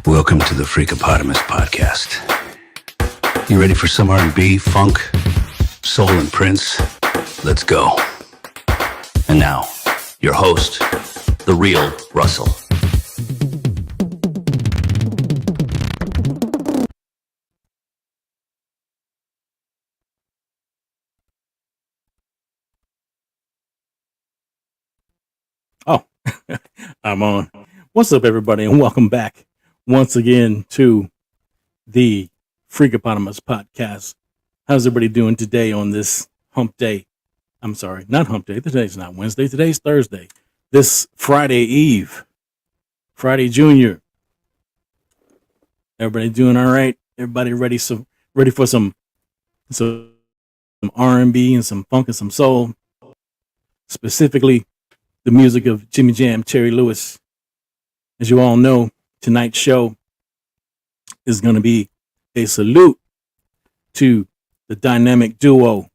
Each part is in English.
Welcome to the Freakopotamus podcast. You ready for some R&B, funk, soul, and Prince? Let's go. And now, your host, the real Russell. Oh, I'm on. What's up, everybody, and welcome back once again to the Freakopotamus podcast. How's everybody doing today on this hump day? I'm sorry, not hump day. Today's not Wednesday. Today's Thursday. This Friday Eve, Friday Junior. Everybody doing all right? Everybody ready for some R&B and some funk and some soul, specifically the music of Jimmy Jam, Terry Lewis. As you all know, tonight's show is going to be a salute to the dynamic duo,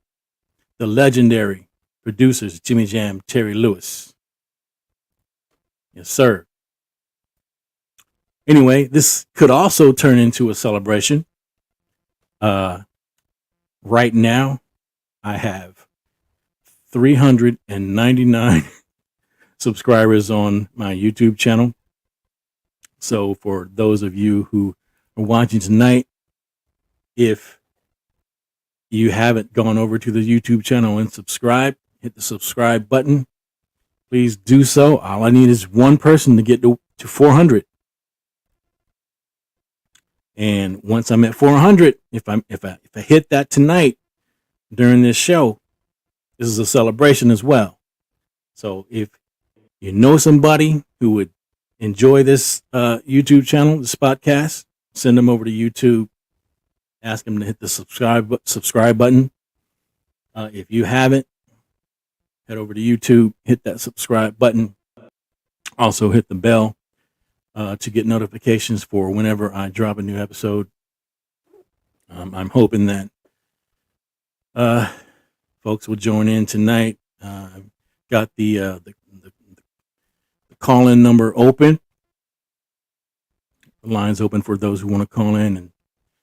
the legendary producers, Jimmy Jam, Terry Lewis. Yes, sir. Anyway, this could also turn into a celebration. Right now, I have 399 subscribers on my YouTube channel. So for those of you who are watching tonight, if you haven't gone over to the YouTube channel and subscribe, hit the subscribe button. Please do so. All I need is one person to get to 400. And once I'm at 400, if I hit that tonight during this show, this is a celebration as well. So if you know somebody who would enjoy this YouTube channel, this podcast, send them over to YouTube. Ask them to hit the subscribe button. If you haven't, head over to YouTube, hit that subscribe button. Also hit the bell to get notifications for whenever I drop a new episode. I'm hoping that folks will join in tonight. I've got the call-in number open. The line's open for those who want to call in and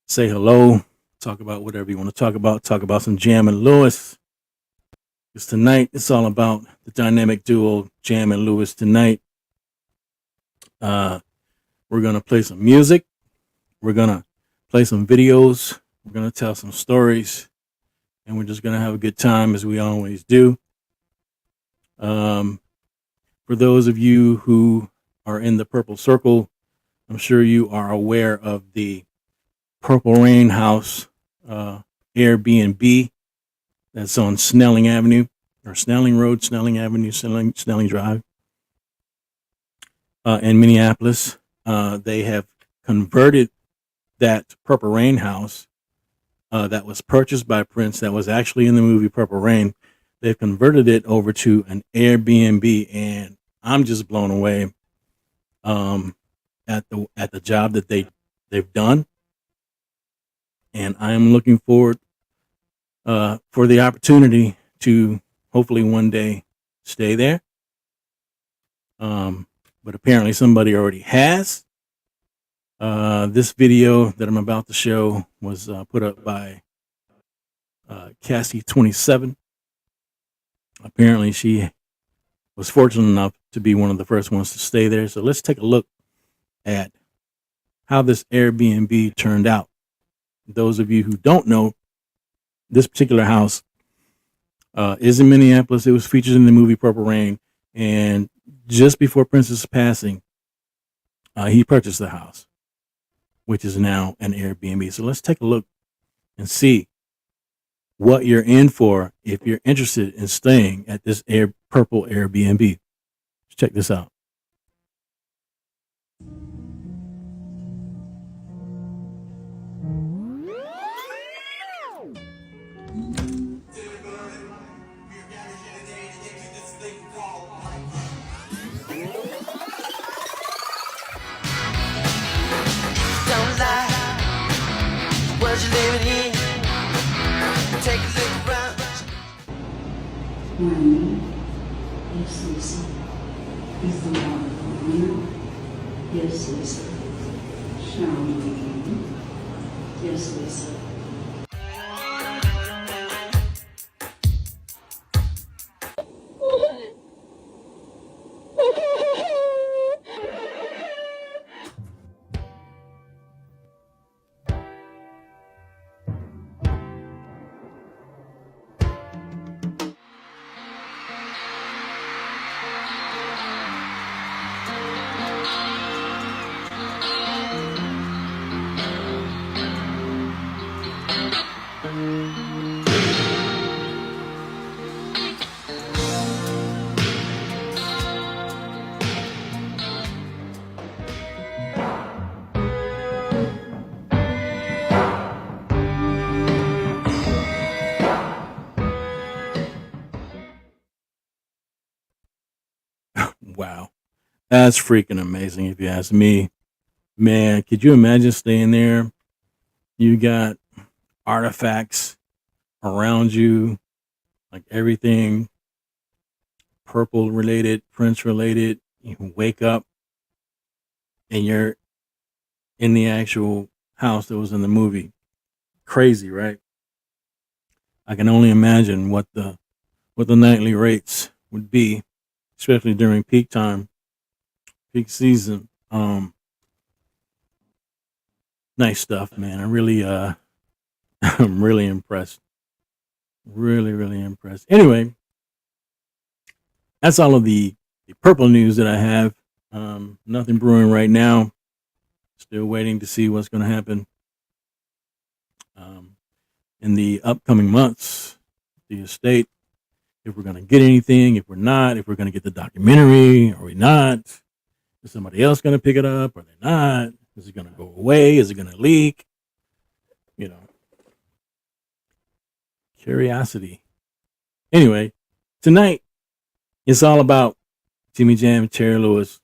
say hello, talk about whatever you want to talk about some Jam and Lewis. Because tonight it's all about the dynamic duo Jam and Lewis tonight. We're going to play some music. We're going to play some videos. We're going to tell some stories. And we're just going to have a good time as we always do. For those of you who are in the Purple Circle, I'm sure you are aware of the Purple Rain House Airbnb that's on Snelling Avenue, or Snelling Road, Snelling Avenue, Snelling Drive in Minneapolis. They have converted that Purple Rain House that was purchased by Prince, that was actually in the movie Purple Rain. They've converted it over to an Airbnb, and I'm just blown away at the job that they've done, and I am looking forward for the opportunity to hopefully one day stay there. But apparently somebody already has. This video that I'm about to show was put up by Cassie27. Apparently she was fortunate enough to be one of the first ones to stay there. So let's take a look at how this Airbnb turned out. Those of you who don't know, this particular house is in Minneapolis. It was featured in the movie Purple Rain. And just before Prince's passing, he purchased the house, which is now an Airbnb. So let's take a look and see what you're in for if you're interested in staying at this Purple Airbnb. Let's check this out. Don't lie, was you living here? Take a look around. Mommy, yes, Lisa. Is the one for you? Yes, Lisa. Charming. Yes, Lisa. Wow. That's freaking amazing if you ask me. Man, could you imagine staying there? You got artifacts around you, like everything purple related, Prince related. You can wake up and you're in the actual house that was in the movie. Crazy, right? I can only imagine what the nightly rates would be, especially during peak time, peak season. Nice stuff, man. I really I'm really impressed. Really, really impressed. Anyway, that's all of the purple news that I have. Nothing brewing right now. Still waiting to see what's going to happen in the upcoming months. The estate, if we're going to get anything, if we're not, if we're going to get the documentary, are we not? Is somebody else going to pick it up? Are they not? Is it going to go away? Is it going to leak? You know, curiosity. Anyway, tonight it's all about Jimmy Jam and Terry Lewis.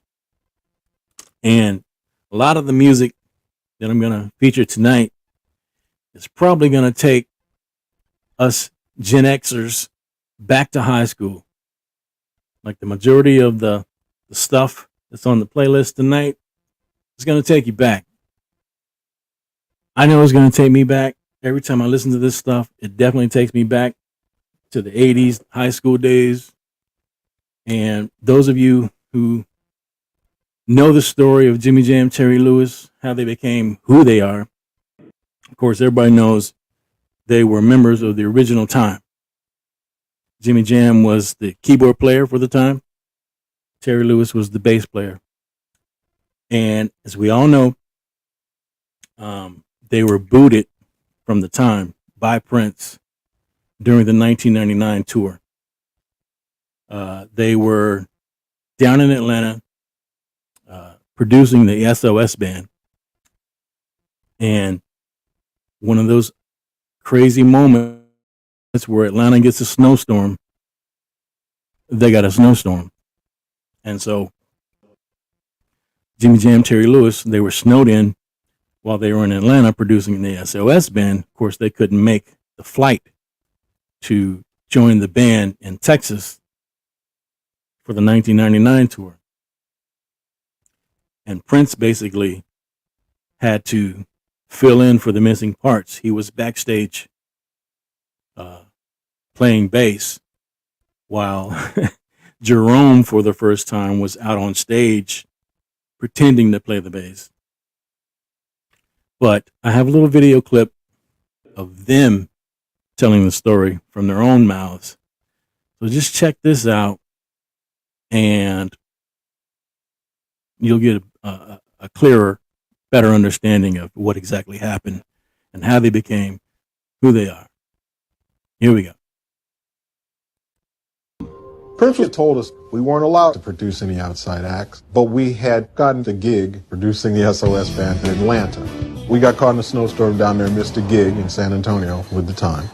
And a lot of the music that I'm going to feature tonight is probably going to take us Gen Xers back to high school. Like the majority of the stuff that's on the playlist tonight is going to take you back. I know it's going to take me back. Every time I listen to this stuff, it definitely takes me back to the 80s, high school days. And those of you who know the story of Jimmy Jam, Terry Lewis, how they became who they are, of course, everybody knows they were members of the original time. Jimmy Jam was the keyboard player for the time. Terry Lewis was the bass player. And as we all know, they were booted from the time by Prince during the 1999 tour. They were down in Atlanta producing the SOS band. And one of those crazy moments where Atlanta gets a snowstorm, they got a snowstorm. And so Jimmy Jam, Terry Lewis, they were snowed in while they were in Atlanta producing the SOS band. Of course, they couldn't make the flight to join the band in Texas for the 1999 tour. And Prince basically had to fill in for the missing parts. He was backstage playing bass while Jerome, for the first time, was out on stage pretending to play the bass. But I have a little video clip of them telling the story from their own mouths. So just check this out and you'll get a clearer, better understanding of what exactly happened and how they became who they are. Here we go. Prince had told us we weren't allowed to produce any outside acts, but we had gotten the gig producing the SOS band in Atlanta. We got caught in a snowstorm down there and missed a gig in San Antonio with the time.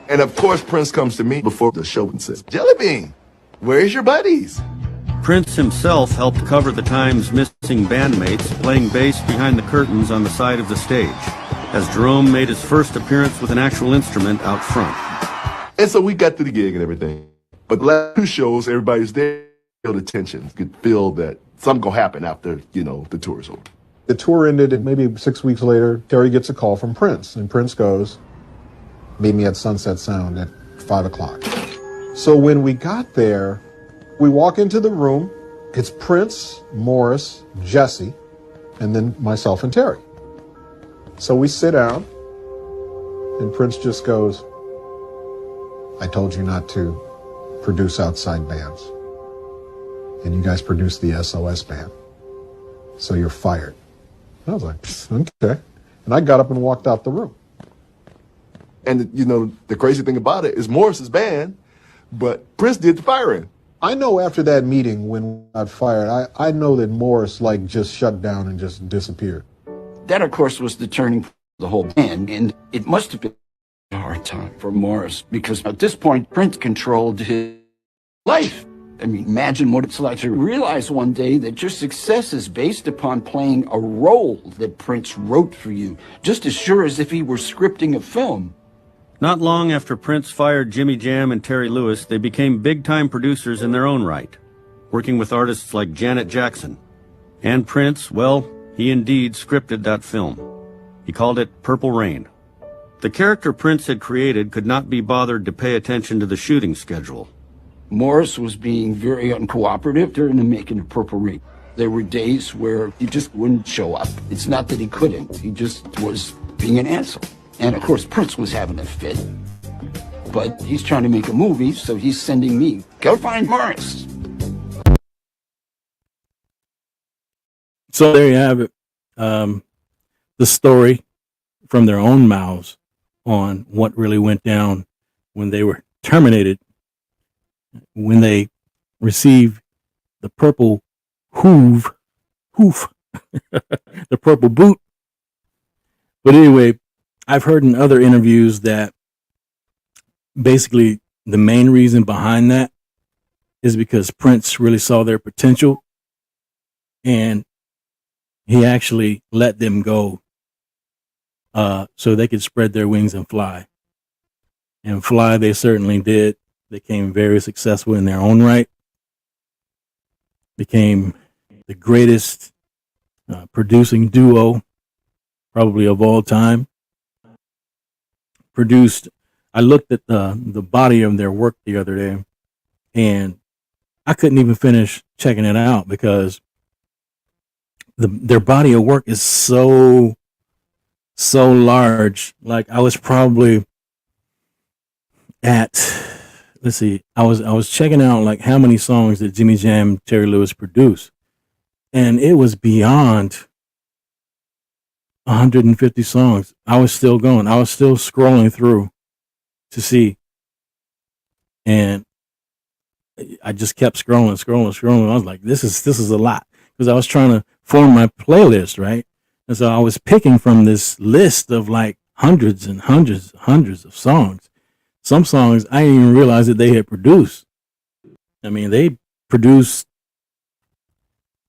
And of course, Prince comes to me before the show and says, Jelly Bean, where's your buddies? Prince himself helped cover the Time's missing bandmates playing bass behind the curtains on the side of the stage, as Jerome made his first appearance with an actual instrument out front. And so we got to the gig and everything. But the last two shows, everybody's there, feel the tension. You could feel that something gonna happen after, the tour's over. The tour ended, and maybe 6 weeks later, Terry gets a call from Prince, and Prince goes, meet me at Sunset Sound at 5 o'clock. So when we got there, we walk into the room. It's Prince, Morris, Jesse, and then myself and Terry. So we sit down, and Prince just goes, I told you not to produce outside bands. And you guys produced the SOS band. So you're fired. And I was like, okay. And I got up and walked out the room. And, you know, the crazy thing about it is Morris's band, but Prince did the firing. I know after that meeting when I got fired, I know that Morris just shut down and just disappeared. That, of course, was the turning point of the whole band, and it must have been a hard time for Morris, because at this point, Prince controlled his life. I mean, imagine what it's like to realize one day that your success is based upon playing a role that Prince wrote for you, just as sure as if he were scripting a film. Not long after Prince fired Jimmy Jam and Terry Lewis, they became big-time producers in their own right, working with artists like Janet Jackson. And Prince, well, he indeed scripted that film. He called it Purple Rain. The character Prince had created could not be bothered to pay attention to the shooting schedule. Morris was being very uncooperative during the making of Purple Rain. There were days where he just wouldn't show up. It's not that he couldn't, he just was being an asshole. And of course, Prince was having a fit. But he's trying to make a movie, so he's sending me, go find Morris. So there you have it. The story from their own mouths on what really went down when they were terminated, when they received the purple hoof, the purple boot. But anyway, I've heard in other interviews that basically the main reason behind that is because Prince really saw their potential and he actually let them go so they could spread their wings and fly. And fly they certainly did. They became very successful in their own right. Became the greatest producing duo probably of all time. Produced, I looked at the body of their work the other day, and I couldn't even finish checking it out because their body of work is so large. Like I was probably at, let's see, I was checking out like how many songs that Jimmy Jam, Terry Lewis produced, and it was beyond 150 songs. I was still going. I was still scrolling through to see. And I just kept scrolling. I was like, this is a lot. Because I was trying to form my playlist, right? And so I was picking from this list of like hundreds and hundreds of songs. Some songs I didn't even realize that they had produced. I mean, they produced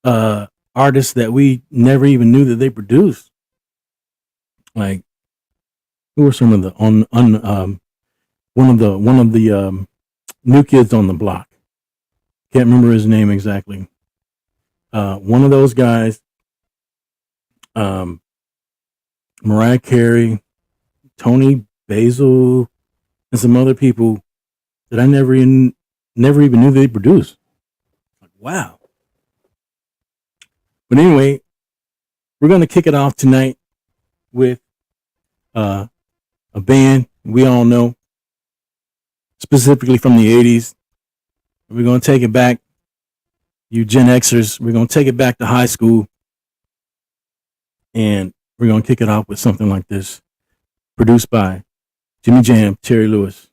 artists that we never even knew that they produced. Like, who were some of the one of the New Kids on the Block? Can't remember his name exactly. One of those guys, Mariah Carey, Tony Basil, and some other people that I never even knew they produced. Like, wow. But anyway, we're going to kick it off tonight with a band we all know, specifically from the 80s. We're going to take it back, you Gen Xers, we're going to take it back to high school, and we're going to kick it off with something like this, produced by Jimmy Jam, Terry Lewis.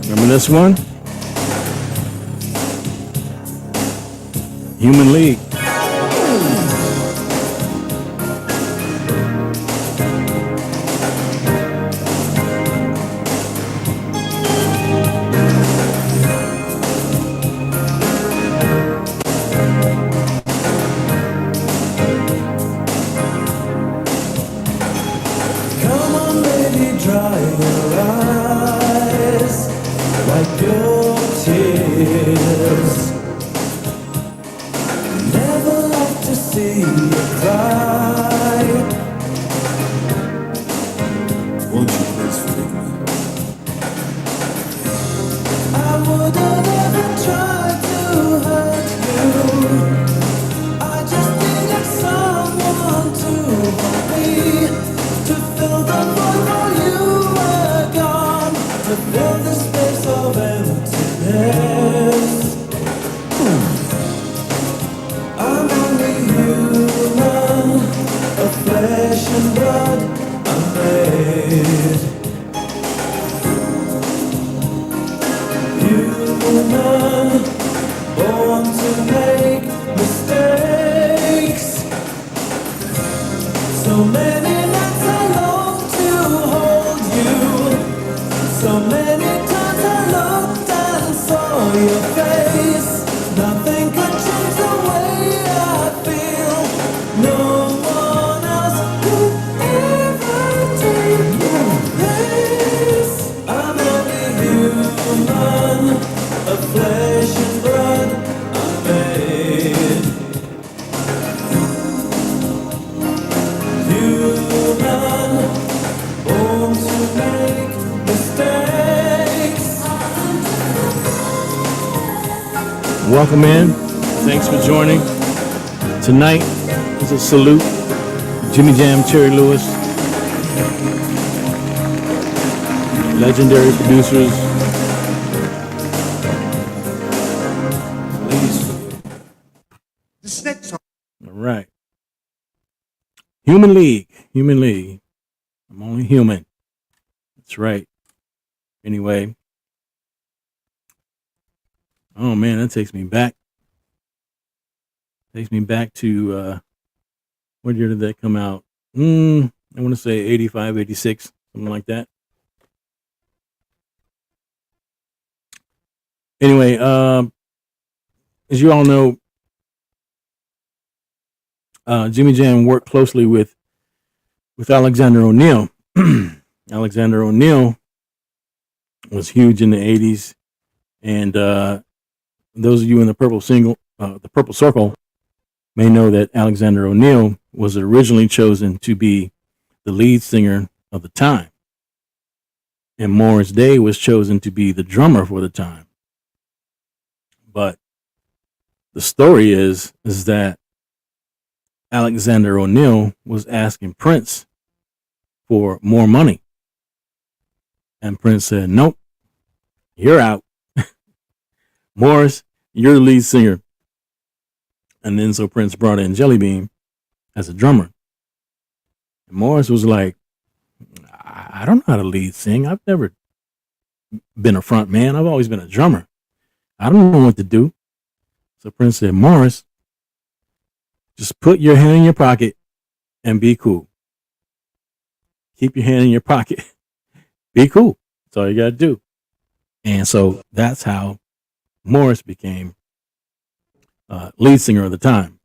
Remember this one? Human League. So many times I looked and saw your face. Nothing could change the way I feel. No one else could ever take your place. I'm only human, of flesh and blood I'm made. Human, born to make mistakes. Welcome in. Thanks for joining. Tonight is a salute. Jimmy Jam, Terry Lewis, legendary producers. This next song. All right. Human League. Human League. I'm only human. That's right. Anyway. Oh man, that takes me back. Takes me back to what year did that come out? I want to say 85, 86, something like that. Anyway, as you all know, Jimmy Jam worked closely with Alexander O'Neal. Alexander O'Neal was huge in the 80s, and those of you in the Purple Circle may know that Alexander O'Neal was originally chosen to be the lead singer of the time, and Morris Day was chosen to be the drummer for the time. But the story is that Alexander O'Neal was asking Prince for more money, and Prince said, "Nope, you're out. Morris, you're the lead singer." And then so Prince brought in Jelly Bean as a drummer. And Morris was like, I don't know how to lead sing. I've never been a front man. I've always been a drummer. I don't know what to do. So Prince said, Morris, just put your hand in your pocket and be cool. Keep your hand in your pocket. Be cool. That's all you got to do. And so that's how Morris became lead singer of the time.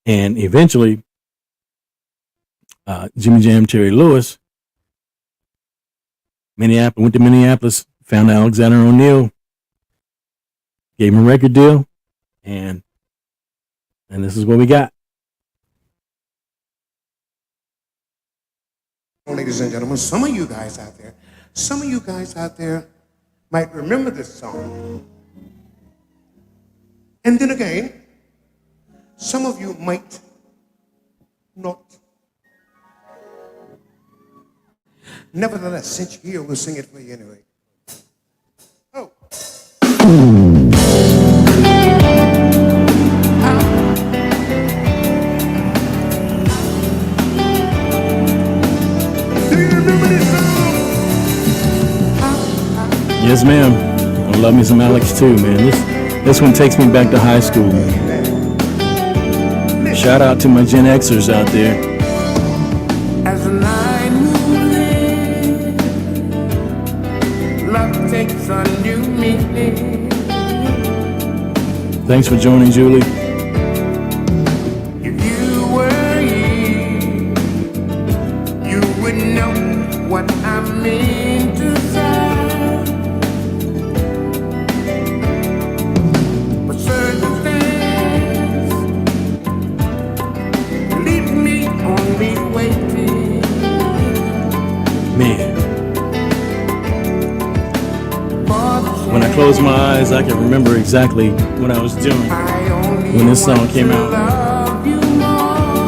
And eventually, Jimmy Jam, Terry Lewis, went to Minneapolis, found Alexander O'Neal, gave him a record deal, and this is what we got. Ladies and gentlemen, some of you guys out there might remember this song. And then again, some of you might not. Nevertheless, since you're here, we'll sing it for you anyway. Oh. Do you remember this song? Yes, ma'am. I love me some Alex too, man. This one takes me back to high school, man. Shout out to my Gen Xers out there. As the night moves in, love takes a new meaning. Thanks for joining, Julie. If you were here, you would know what I mean to say. But circumstance leave me only waiting. Man. When I close my eyes, I can remember exactly what I was doing when this song came out.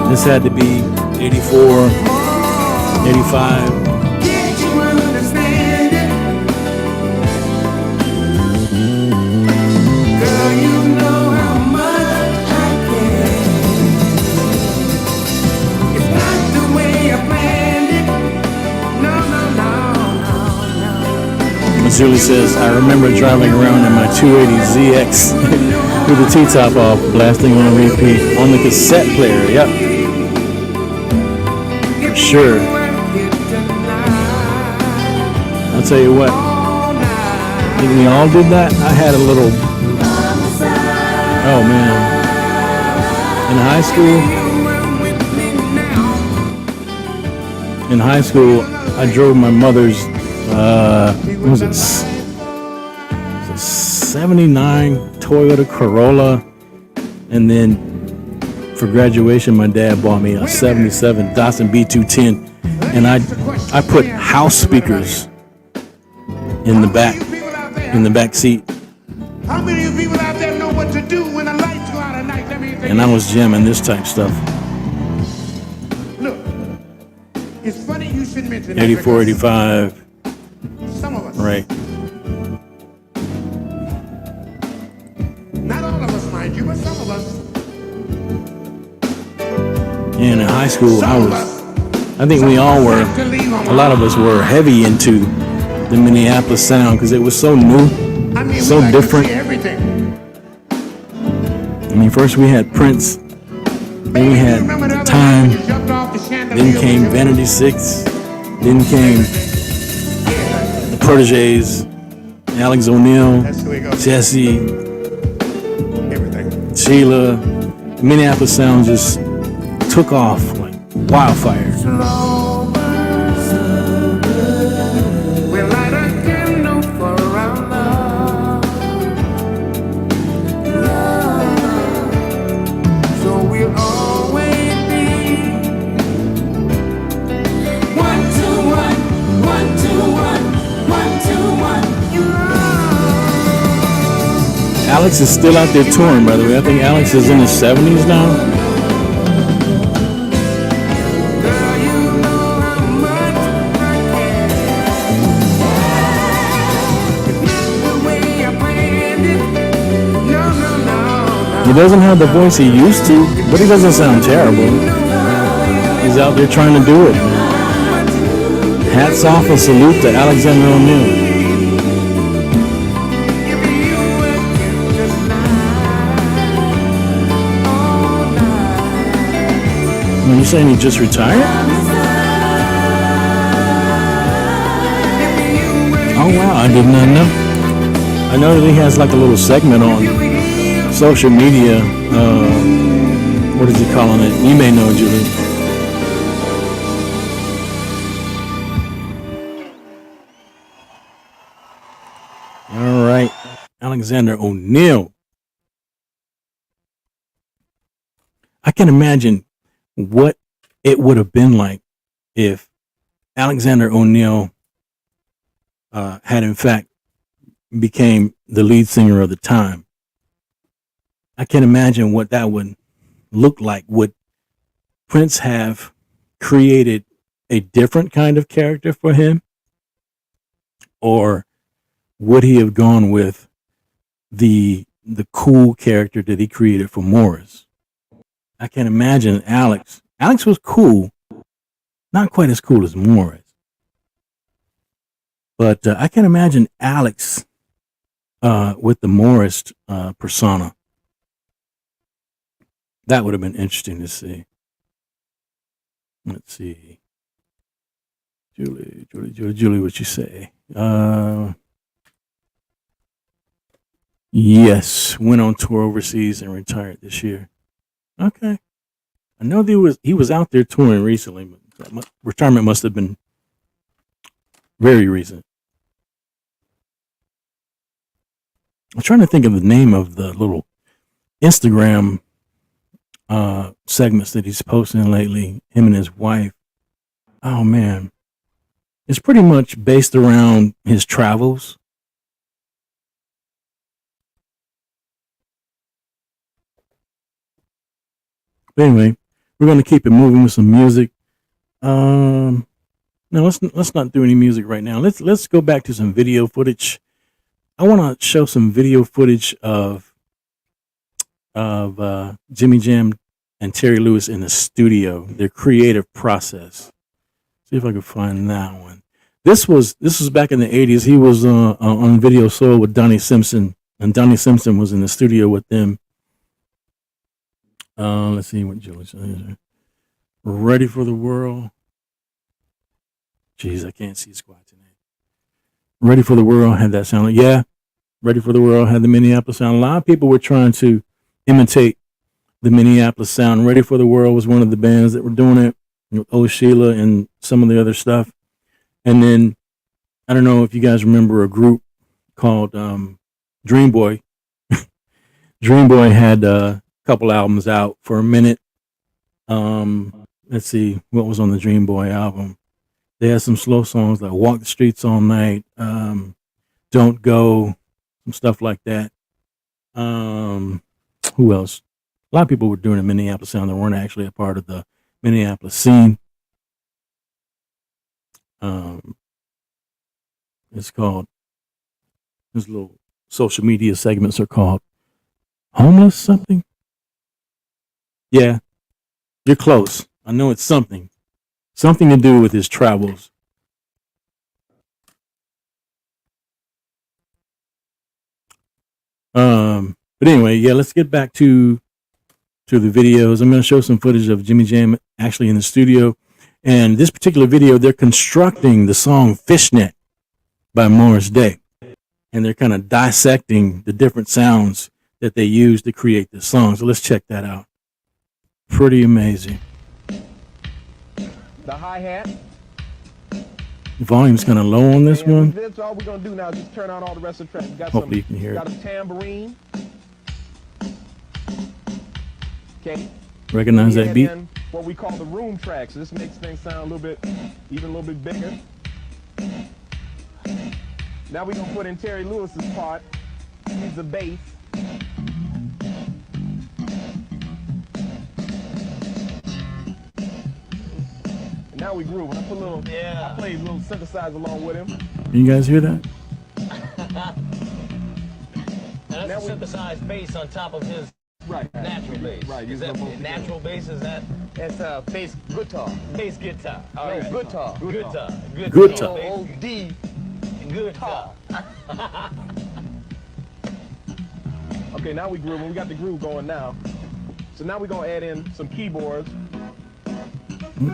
This had to be 84, 85. Julie says, I remember driving around in my 280ZX with the T-top off, blasting on a repeat on the cassette player. Yep. For sure. I'll tell you what. I think we all did that. I had a little. Oh man. In high school, I drove my mother's. What was it? 79 Toyota Corolla, and then for graduation, my dad bought me a 77 Datsun B210, and I put house speakers in the back seat. How many of you people out there know what to do when the lights go out at night? Let me hear And I was jamming this type stuff. Look, it's funny you should mention that 84, because 85, some of us, right. not all of us, mind you, but some of us, And in high school, I think we all were, a lot of us were heavy into the Minneapolis sound because it was so new, I mean, so we like different. To see everything. I mean, first we had Prince, then we had The Time, then came Vanity 6, then came the Proteges, Alex O'Neill, Jesse, Everything. Sheila. Minneapolis sound just took off like wildfire. We'll light a candle for our love. So we'll always be 1, 2, 1, 1, 2, 1, 1, 2, 1. Alex is still out there touring, by the way. I think Alex is in his 70s now. Girl, you know how much I care. It's not the way I planned it. No, no, no, no. He doesn't have the voice he used to, but he doesn't sound terrible. He's out there trying to do it. Hats off and salute to Alexander O'Neill. If you would just lie all night. You saying he just retired? Oh wow, I did not know. I know that he has like a little segment on social media. What is he calling it? You may know, Julie. All right, Alexander O'Neill. I can imagine what it would have been like if Alexander O'Neill had in fact became the lead singer of The Time. I can imagine what that would look like. Would Prince have created a different kind of character for him? Or would he have gone with the cool character that he created for Morris? I can imagine Alex. Alex was cool, not quite as cool as Morris. But I can imagine Alex with the Morris persona. That would have been interesting to see. Let's see. Julie, what you say? Yes, went on tour overseas and retired this year. Okay. I know he was out there touring recently, but retirement must have been very recent. I'm trying to think of the name of the little Instagram segments that he's posting lately, him and his wife. Oh man. It's pretty much based around his travels. But anyway, we're going to keep it moving with some music. No, let's not do any music right now. Let's go back to some video footage. I want to show some video footage of Jimmy Jam and Terry Lewis in the studio, their creative process. See if I can find that one. This was back in the 80s. He was on Video Soul with Donnie Simpson, and Donnie Simpson was in the studio with them. Let's see what Julie says. Ready for the World. Jeez, I can't see squat tonight. Ready for the World had that sound. Yeah, Ready for the World had the Minneapolis sound. A lot of people were trying to imitate the Minneapolis sound. Ready for the World was one of the bands that were doing it with Oh Sheila and some of the other stuff. And then I don't know if you guys remember a group called Dream Boy. Dream Boy had a couple albums out for a minute. Let's see what was on the Dream Boy album. They had some slow songs like Walk the Streets All Night, Don't Go, some stuff like that. Who else? A lot of people were doing a Minneapolis sound that weren't actually a part of the Minneapolis scene. It's called, these little social media segments are called Homeless something? Yeah, you're close. I know it's something. Something to do with his travels. But anyway, yeah, let's get back to the videos. I'm going to show some footage of Jimmy Jam actually in the studio. And this particular video, they're constructing the song Fishnet by Morris Day. And they're kind of dissecting the different sounds that they use to create this song. So let's check that out. Pretty amazing. The hi-hat. Volume's kind of low on this one. Vince, all we're going to do now is just turn on all the rest of the tracks. Got Hopefully you can hear got it. a tambourine. Okay. Recognize that And beat? then what we call the room tracks. This makes things sound even a little bit bigger. Now we're going to put in Terry Lewis's part. He's the bass. And now we groove. I put a little, I played a little synthesizer along with him. You guys hear that? That's a synthesized bass on top of his natural bass. Right. Is that natural bass? Is that? That's bass guitar. Bass guitar. All No, right. guitar. Guitar. Guitar. O-D. Guitar. Okay, now we groove. We got the groove going now. So now we're going to add in some keyboards. You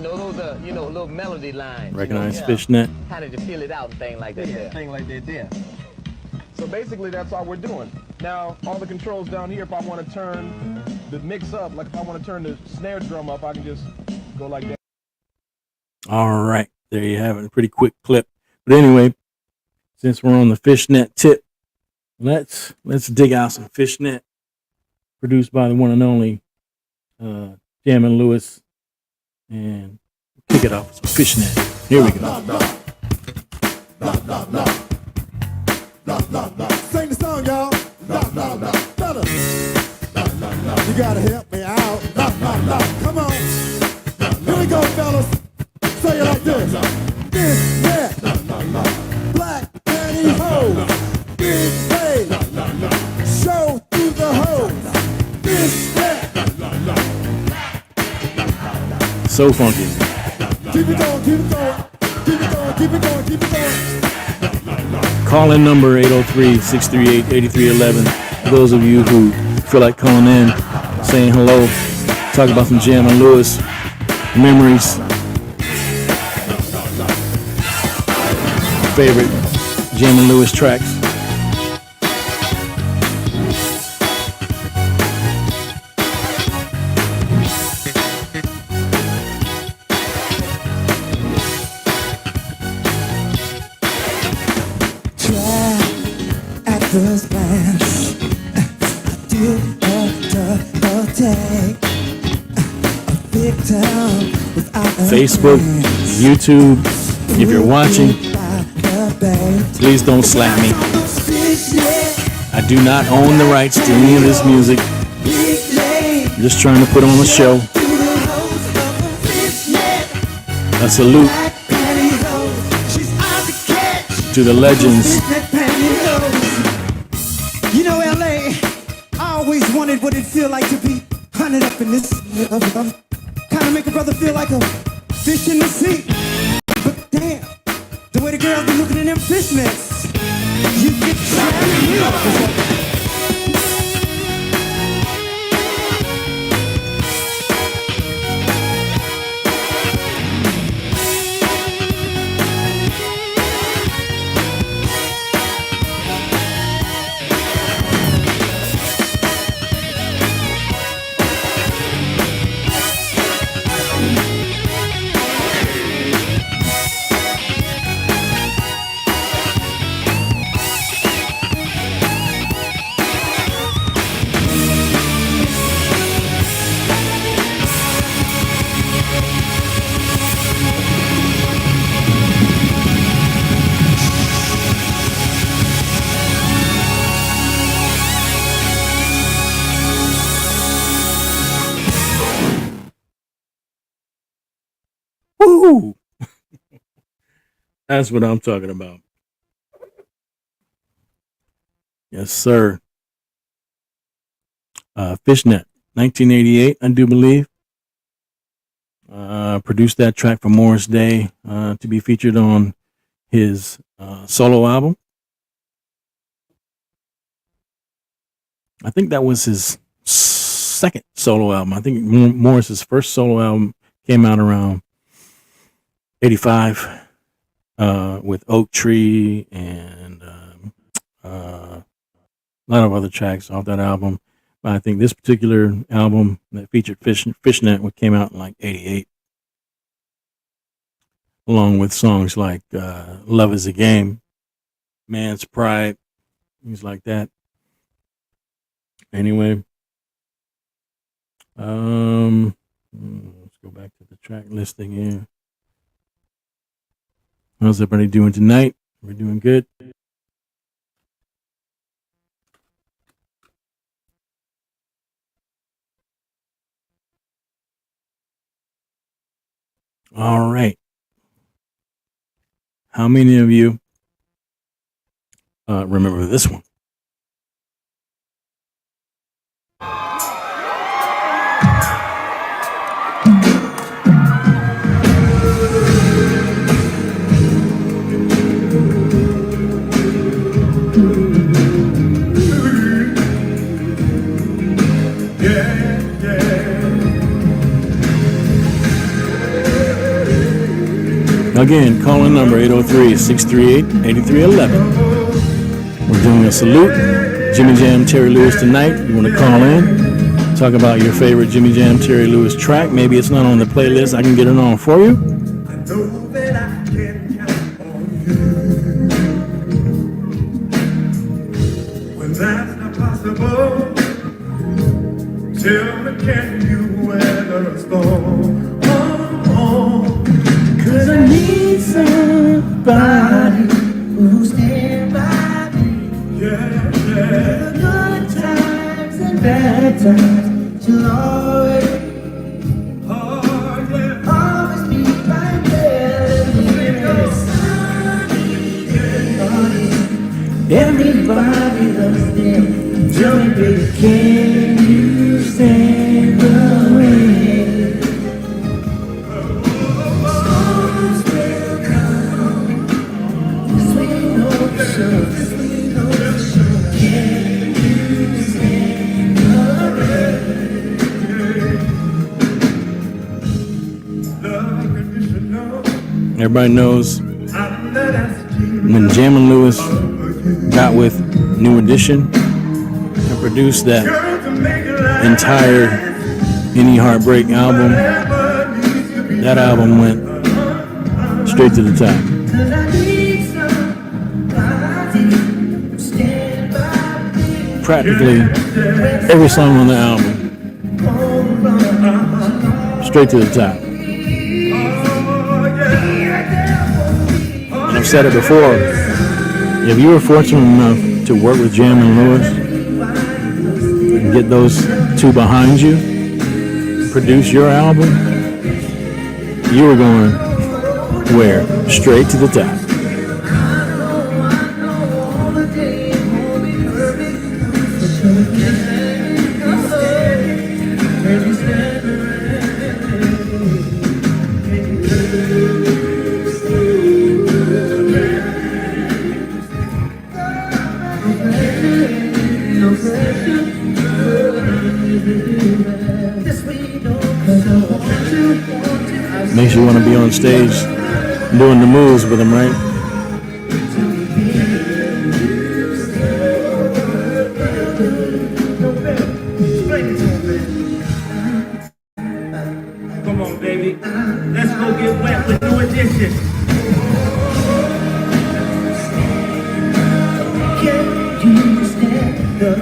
know, those little melody lines. Recognize Fishnet. How did you feel it out and thing like that? Yeah, thing like that there. So basically that's all we're doing. Now, all the controls down here, if I want to turn the mix up, like if I want to turn the snare drum up, I can just go like that. All right. There you have it. A pretty quick clip. But anyway, since we're on the Fishnet tip, let's dig out some Fishnet produced by the one and only Jam and Lewis, and kick it off with some Fishnet. Here we go. Sing the song, y'all. You gotta help me out. Come on. Here we go, fellas. Say it like this. Fishnet. Black pantyhose. Big bass. Show through the hose. Fishnet. So funky. Keep it going, keep it going. Keep it going, keep it going, keep it going. Call in number 803-638-8311. Those of you who feel like calling in, saying hello, talk about some Jam and Lewis memories, favorite Jam and Lewis tracks. First glance, I did take a victim without Facebook, YouTube, if you're watching, please don't slap me. I do not own the rights to any of this music. I'm just trying to put on a show. A salute to the legends. You know, LA, I always wondered what it'd feel like to be hunted up in this. Kind of make a brother feel like a fish in the sea. But damn, the way the girls be looking in them fishnets, you get trapped. That's what I'm talking about. Yes, sir. Fishnet, 1988, I do believe. Produced that track for Morris Day to be featured on his solo album. I think that was his second solo album. I think Morris's first solo album came out around 85 with Oak Tree and a lot of other tracks off that album. But I think this particular album that featured Fishnet came out in like 88. Along with songs like Love is a Game, Man's Pride, things like that. Anyway, let's go back to the track listing here. How's everybody doing tonight? We're doing good. All right. How many of you remember this one? Again, call-in number 803-638-8311. We're doing a salute. Jimmy Jam, Terry Lewis tonight. You want to call in, talk about your favorite Jimmy Jam, Terry Lewis track. Maybe it's not on the playlist. I can get it on for you. I know that I can count on you. When that's not possible, tell me, can you weather a storm? Cause I need somebody who's stand by me. Yeah, yeah. The good times and bad times, you'll always be right there. Everybody loves them. Tell me, baby, can you stand the rain? Everybody knows when Jam and Lewis got with New Edition and produced that entire Any Heartbreak album, that album went straight to the top. Practically every song on the album, straight to the top. And I've said it before, if you were fortunate enough to work with Jam and Lewis and get those two behind you, produce your album, you were going where? Straight to the top. Makes you want to be on stage doing the moves with them, right? Come on, baby. Let's go get wet with New Edition. Can you stand up?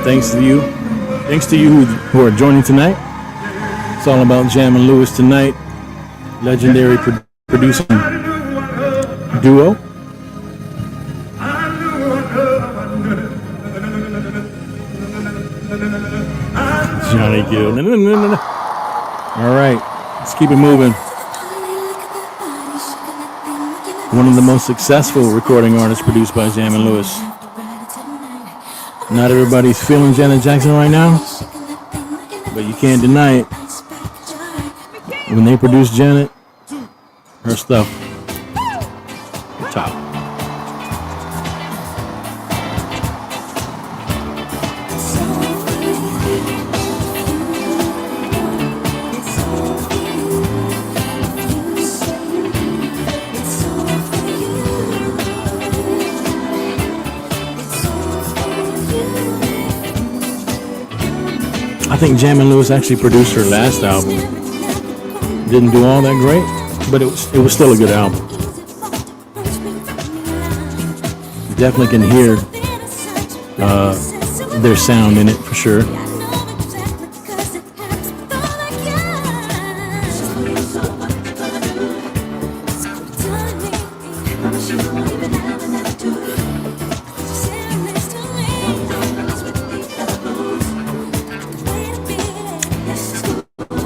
Thanks to you. Thanks to you who are joining tonight. It's all about Jam and Lewis tonight. Legendary producing duo. Johnny Gill. No. All right, let's keep it moving. One of the most successful recording artists produced by Jam and Lewis. Not everybody's feeling Janet Jackson right now, but you can't deny it. When they produced Janet, her stuff, top. I think Jam and Lewis actually produced her last album. Didn't do all that great, but it was still a good album. You definitely can hear their sound in it for sure.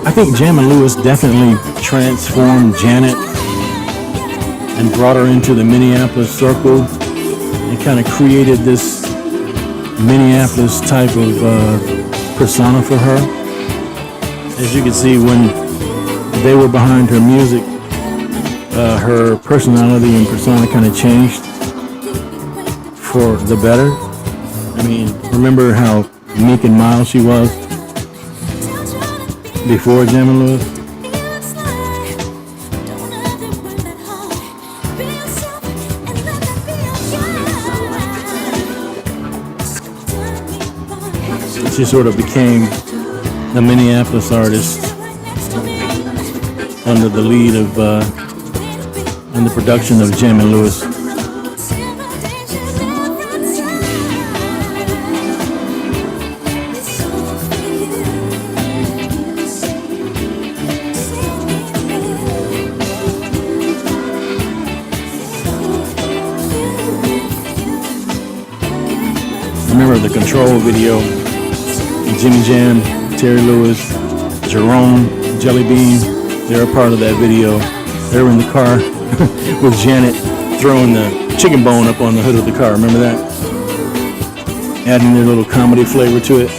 I think Jam and Lewis definitely transformed Janet and brought her into the Minneapolis circle and kind of created this Minneapolis type of persona for her. As you can see, when they were behind her music, her personality and persona kind of changed for the better. I mean, remember how meek and mild she was before Jam and Lewis? She sort of became a Minneapolis artist under the lead of and the production of Jam and Lewis. Remember the Control video? Jimmy Jam, Terry Lewis, Jerome, Jelly Bean, they're a part of that video. They were in the car with Janet throwing the chicken bone up on the hood of the car. Remember that? Adding their little comedy flavor to it.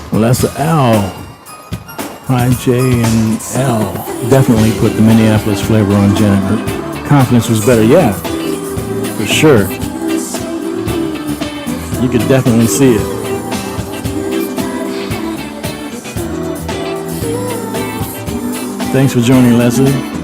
Well, that's the L. High J and L definitely put the Minneapolis flavor on Janet. Her confidence was better, yeah, for sure. You could definitely see it. Thanks for joining, Leslie.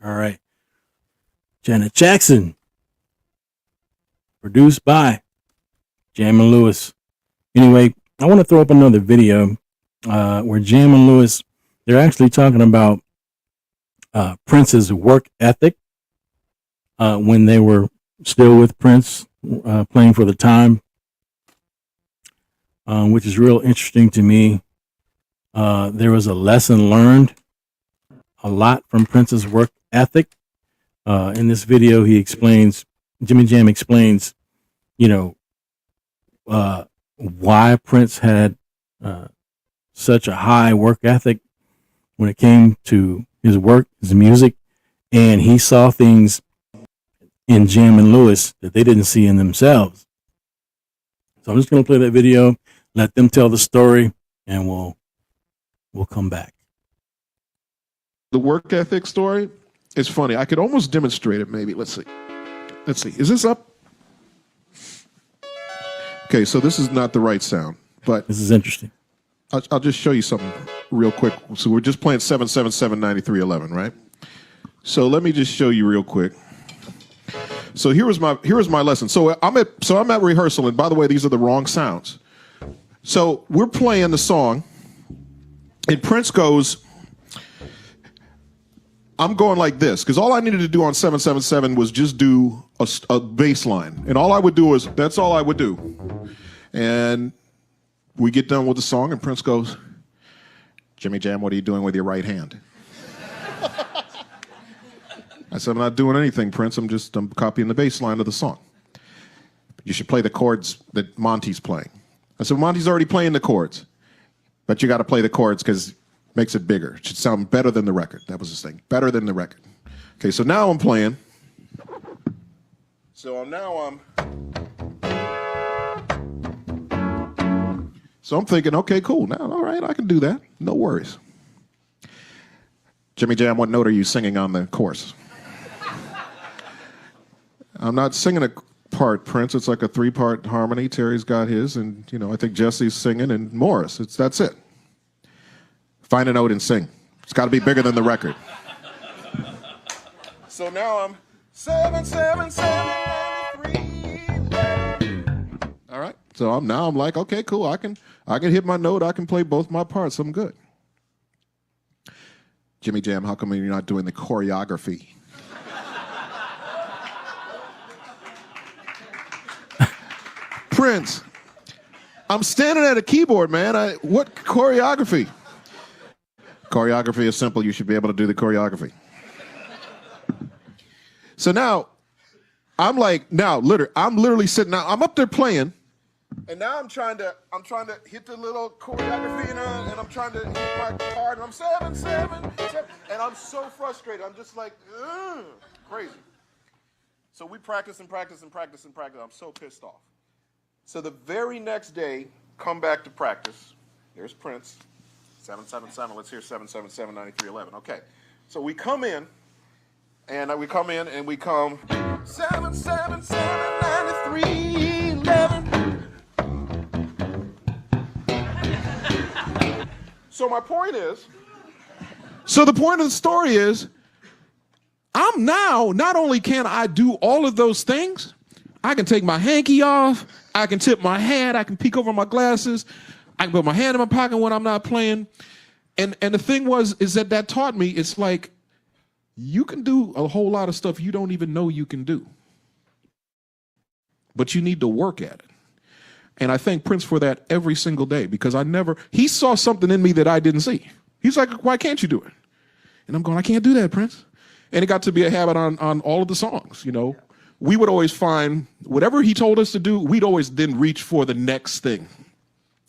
All right. Janet Jackson, produced by Jam and Lewis. Anyway, I want to throw up another video where Jam and Lewis, they're actually talking about Prince's work ethic when they were still with Prince, playing for the time, which is real interesting to me. There was a lesson learned a lot from Prince's work ethic. In this video, Jimmy Jam explains, why Prince had such a high work ethic when it came to his work, his music, and he saw things in Jam and Lewis that they didn't see in themselves. So I'm just going to play that video, let them tell the story, and we'll come back. The work ethic story is funny. I could almost demonstrate it maybe. Let's see. Is this up? Okay, so this is not the right sound, but this is interesting. I'll just show you something real quick. So we're just playing 777-9311, right? So let me just show you real quick. So here was my lesson. So I'm at rehearsal, and by the way, these are the wrong sounds. So we're playing the song, and Prince goes, I'm going like this, because all I needed to do on 777 was just do a bass line. And all I would do is, that's all I would do. And we get done with the song, and Prince goes, Jimmy Jam, what are you doing with your right hand? I said, I'm not doing anything, Prince. I'm copying the bass line of the song. You should play the chords that Monty's playing. I said, Monty's already playing the chords. But you got to play the chords because makes it bigger. It should sound better than the record. That was his thing. Better than the record. Okay, so now I'm playing. So I'm thinking, okay, cool. Now, all right, I can do that. No worries. Jimmy Jam, what note are you singing on the chorus? I'm not singing a part, Prince. It's like a 3-part harmony. Terry's got his, and I think Jesse's singing, and Morris. That's it. Find a note and sing. It's got to be bigger than the record. So now I'm 77793. All right. So I'm like, okay, cool. I can hit my note. I can play both my parts. I'm good. Jimmy Jam, how come you're not doing the choreography? Prince, I'm standing at a keyboard, man. What choreography? Choreography is simple. You should be able to do the choreography. So now, I'm literally sitting now. I'm up there playing, and now I'm trying to hit the little choreography, and I'm trying to hit my part, and I'm 777, and I'm so frustrated. I'm just like, crazy. So we practice and practice and practice and practice. I'm so pissed off. So the very next day, come back to practice. There's Prince. 777, let's hear 777-9311. Okay, so we come in, and we come 777-9311. So my point is, the point of the story is, I'm now, not only can I do all of those things, I can take my hanky off, I can tip my hat, I can peek over my glasses, I can put my hand in my pocket when I'm not playing. And the thing is that taught me, it's like, you can do a whole lot of stuff you don't even know you can do. But you need to work at it. And I thank Prince for that every single day, because he saw something in me that I didn't see. He's like, why can't you do it? And I'm going, I can't do that, Prince. And it got to be a habit on all of the songs, We would always find whatever he told us to do, we'd always then reach for the next thing.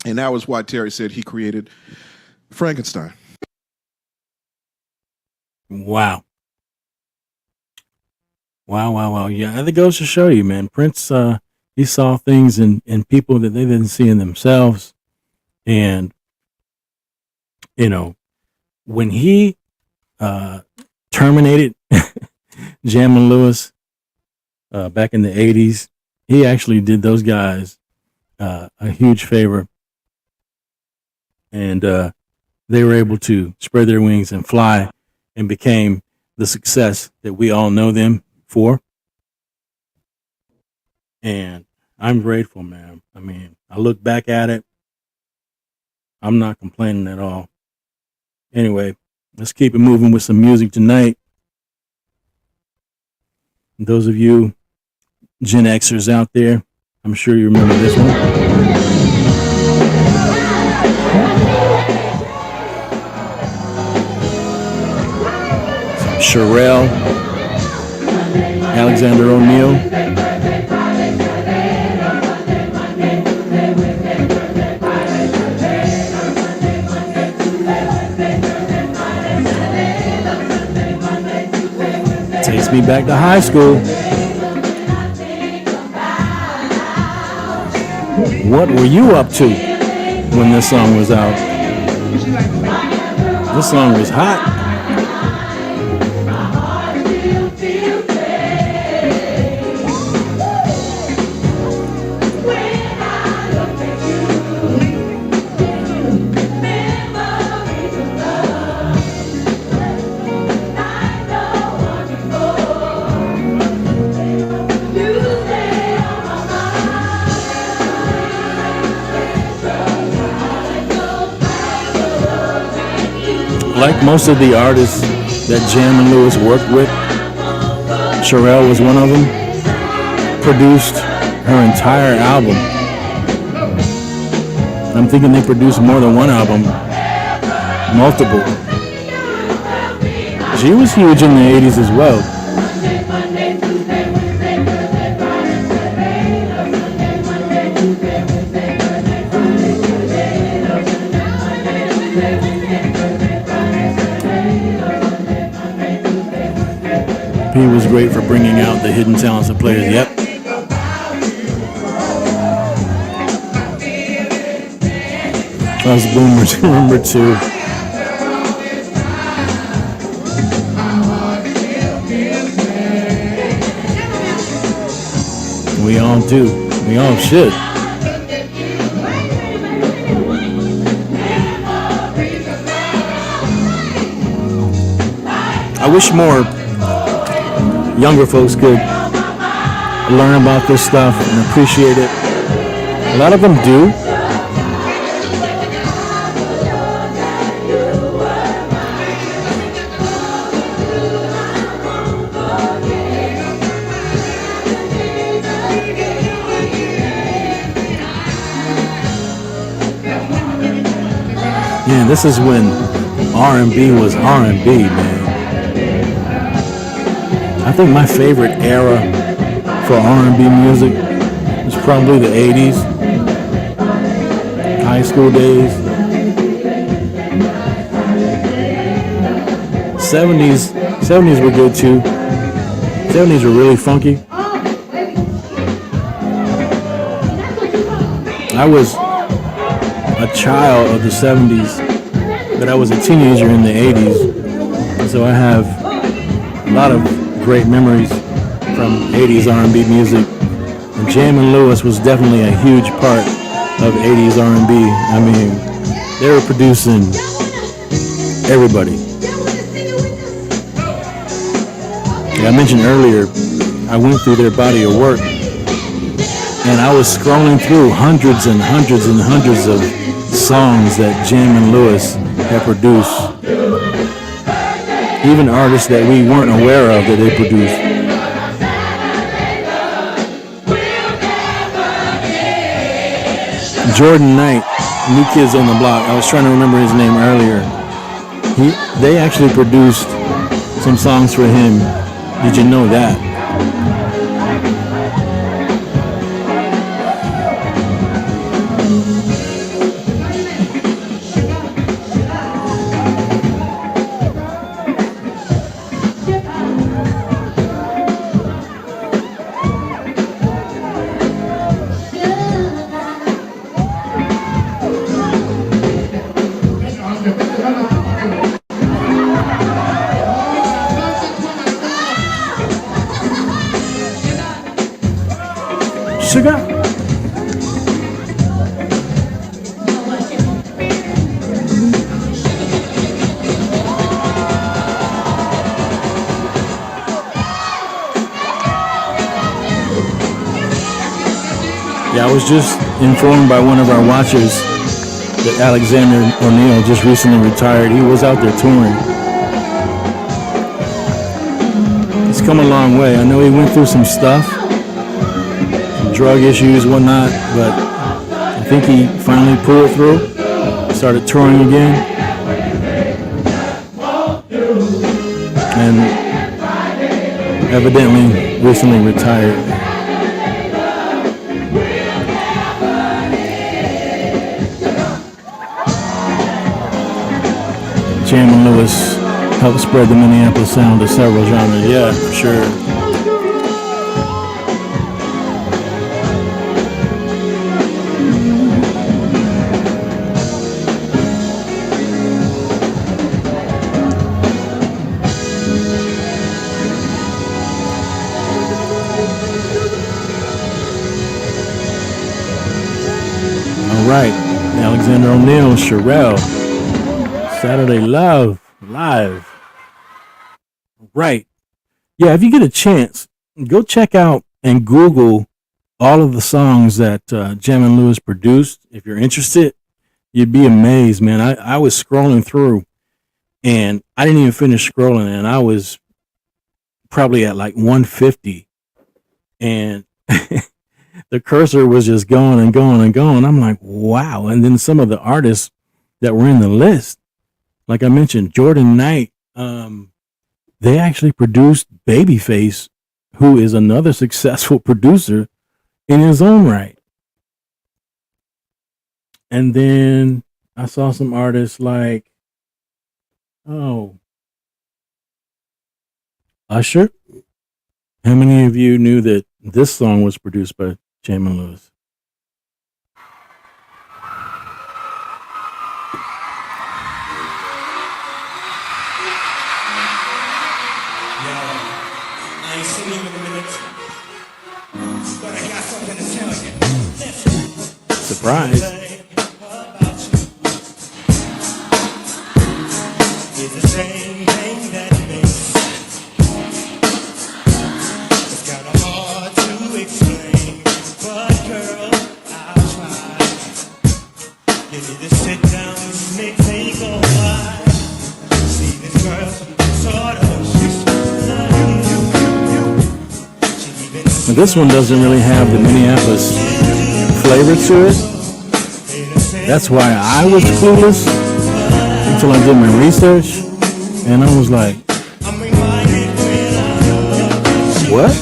And that was why Terry said he created Frankenstein. Wow. Yeah, that goes to show you, man. Prince, he saw things in people that they didn't see in themselves. And, when he terminated Jam and Lewis back in the 80s, he actually did those guys a huge favor. And they were able to spread their wings and fly and became the success that we all know them for. And I'm grateful, man. I mean, I look back at it. I'm not complaining at all. Anyway, let's keep it moving with some music tonight. And those of you Gen Xers out there, I'm sure you remember this one. Sherelle, Alexander O'Neal. Takes me back to high school. What were you up to when this song was out? This song was hot. Like most of the artists that Jam and Lewis worked with, Sherelle was one of them, produced her entire album. I'm thinking they produced more than one album, multiple. She was huge in the 80s as well. He was great for bringing out the hidden talents of players. Yep. Us boomers remember too. We all do. We all should. I wish more younger folks could learn about this stuff and appreciate it. A lot of them do. Yeah, this is when R&B was R&B, man. I think my favorite era for R&B music was probably the 80s, high school days. 70s were good too. 70s were really funky. I was a child of the 70s, but I was a teenager in the 80s, so I have a lot of great memories from 80s R&B music. And Jam and Lewis was definitely a huge part of 80s R&B. I mean, they were producing everybody. Like I mentioned earlier, I went through their body of work, and I was scrolling through hundreds and hundreds and hundreds of songs that Jam and Lewis had produced. Even artists that we weren't aware of that they produced. Jordan Knight, New Kids on the Block, I was trying to remember his name earlier. They actually produced some songs for him. Did you know that? Sugar. Yeah, I was just informed by one of our watchers that Alexander O'Neal just recently retired. He was out there touring. He's come a long way. I know he went through some stuff, some drug issues, whatnot, but I think he finally pulled through, started touring again. and evidently recently retired. Jam and Lewis helped spread the Minneapolis sound to several genres. Yeah, for sure. All right, Alexander O'Neal, Sherelle, Saturday Love, live. Right. Yeah, if you get a chance, go check out and Google all of the songs that Jam and Lewis produced. If you're interested, you'd be amazed, man. I was scrolling through, and I didn't even finish scrolling, and I was probably at like 150, and the cursor was just going and going and going. I'm like, wow. And then some of the artists that were in the list, like I mentioned, Jordan Knight, they actually produced Babyface, who is another successful producer in his own right. And then I saw some artists like, Usher. How many of you knew that this song was produced by Jam and Lewis? I ain't seen you in a minute, but I got something to tell you. Surprise. It's the same thing that makes sense. It's kind of hard to explain, but girl, I'll try. You need to sit down with me, take a while. See this girl, sort of, she's Now, this one doesn't really have the Minneapolis flavor to it. That's why I was clueless until I did my research, and I was like, what?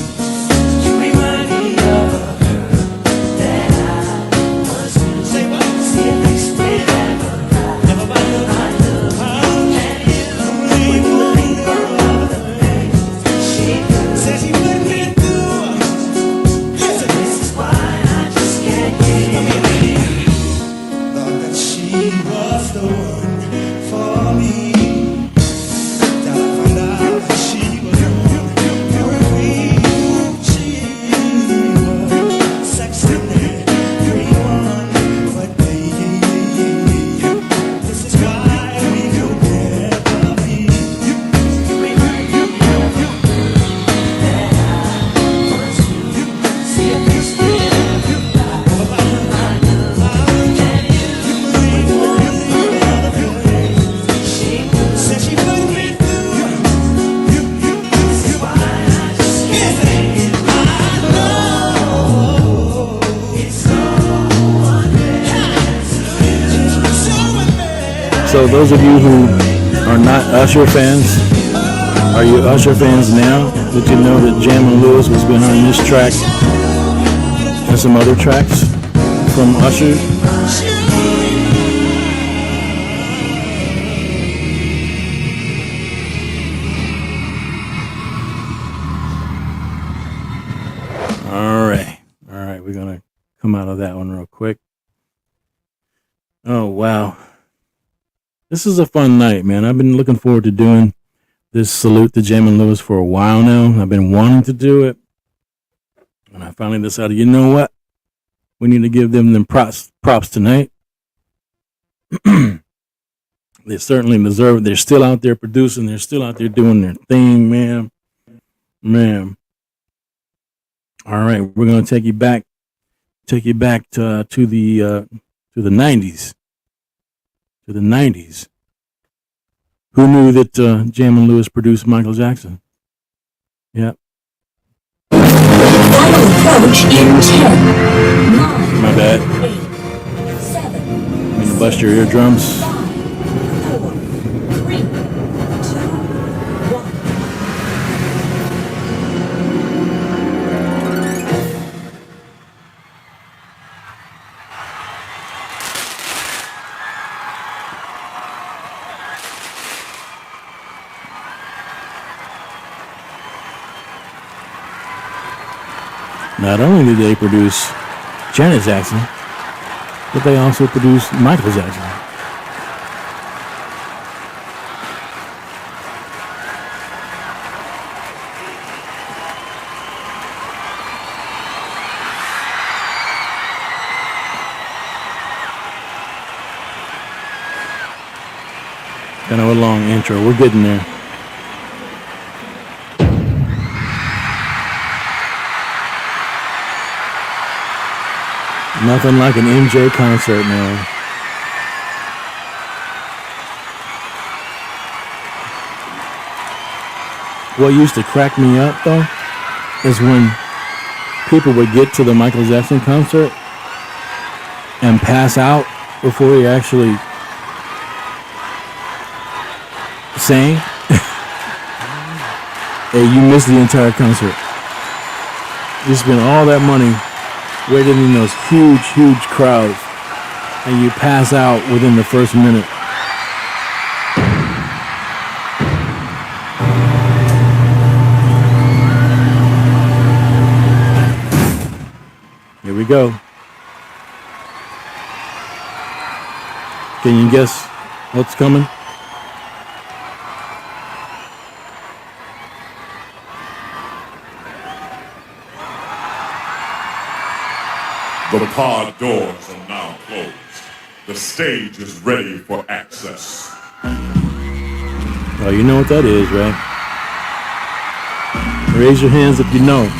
So those of you who are not Usher fans, are you Usher fans now? Did you know that Jam and Lewis was behind this track and some other tracks from Usher? All right, we're gonna come out of that one real quick. Oh wow. This is a fun night, man. I've been looking forward to doing this salute to Jam and Lewis for a while now. I've been wanting to do it. And I finally decided, you know what? We need to give them props tonight. They certainly deserve it. They're still out there producing. They're still out there doing their thing, man. Man. All right, we're going to take you back to the 90s. To the 90s. Who knew that Jam and Lewis produced Michael Jackson? Yep. Approach in 10, 9, my bad. 8, 7, I'm gonna bust your eardrums. 5, 4, 3, 2, 1. Not only did they produce Janet Jackson, but they also produced Michael Jackson. Kind of a long intro. We're getting there. Nothing like an MJ concert, man. What used to crack me up, though, is when people would get to the Michael Jackson concert and pass out before he actually sang. Hey, you missed the entire concert. You spent all that money waiting in those huge crowds, and you pass out within the first minute. Here we go. Can you guess what's coming? The pod doors are now closed. The stage is ready for access. Oh, you know what that is, right? Raise your hands if you know.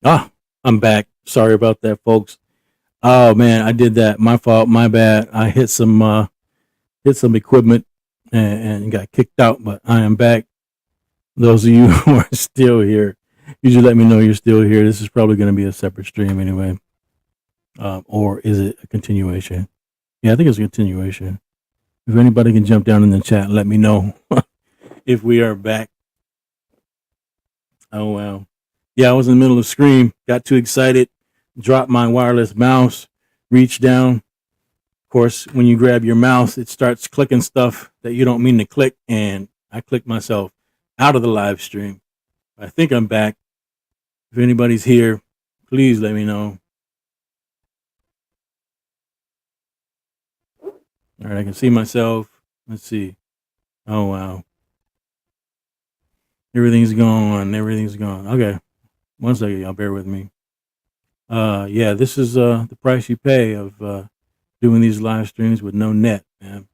I'm back. Sorry about that, folks. Oh man, I did that. My fault. My bad. I hit some equipment and got kicked out, but I am back. Those of you who are still here, you should let me know you're still here. This is probably going to be a separate stream anyway. Or is it a continuation? Yeah, I think it's a continuation. If anybody can jump down in the chat and let me know if we are back. Oh, wow. Yeah, I was in the middle of Scream, got too excited, dropped my wireless mouse, reached down. Of course, when you grab your mouse, it starts clicking stuff that you don't mean to click, and I clicked myself out of the live stream. I think I'm back. If anybody's here, please let me know. All right, I can see myself. Let's see. Oh, wow. Everything's gone. Everything's gone. Okay. One second, y'all. Bear with me. Yeah, this is the price you pay of doing these live streams with no net, man.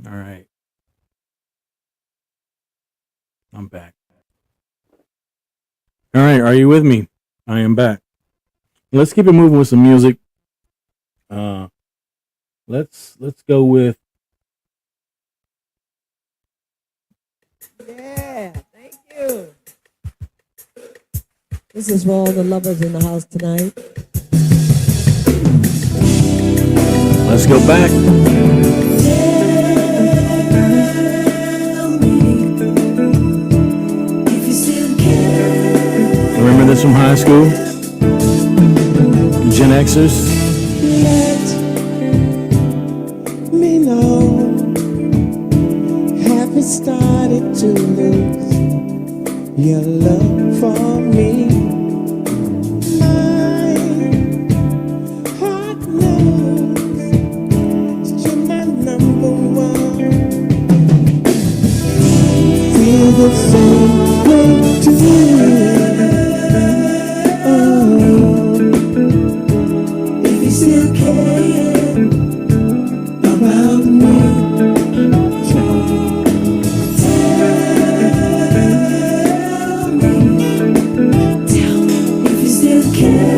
All right. I'm back. All right, are you with me? I am back. Let's keep it moving with some music. Let's go with. Yeah, thank you. This is for all the lovers in the house tonight. Let's go back. Remember this from high school? Gen Xers? Let me know. Have you started to lose your love for me? My heart knows that you're my number one. Feel the same way too. If you still care about me, tell me if you still care.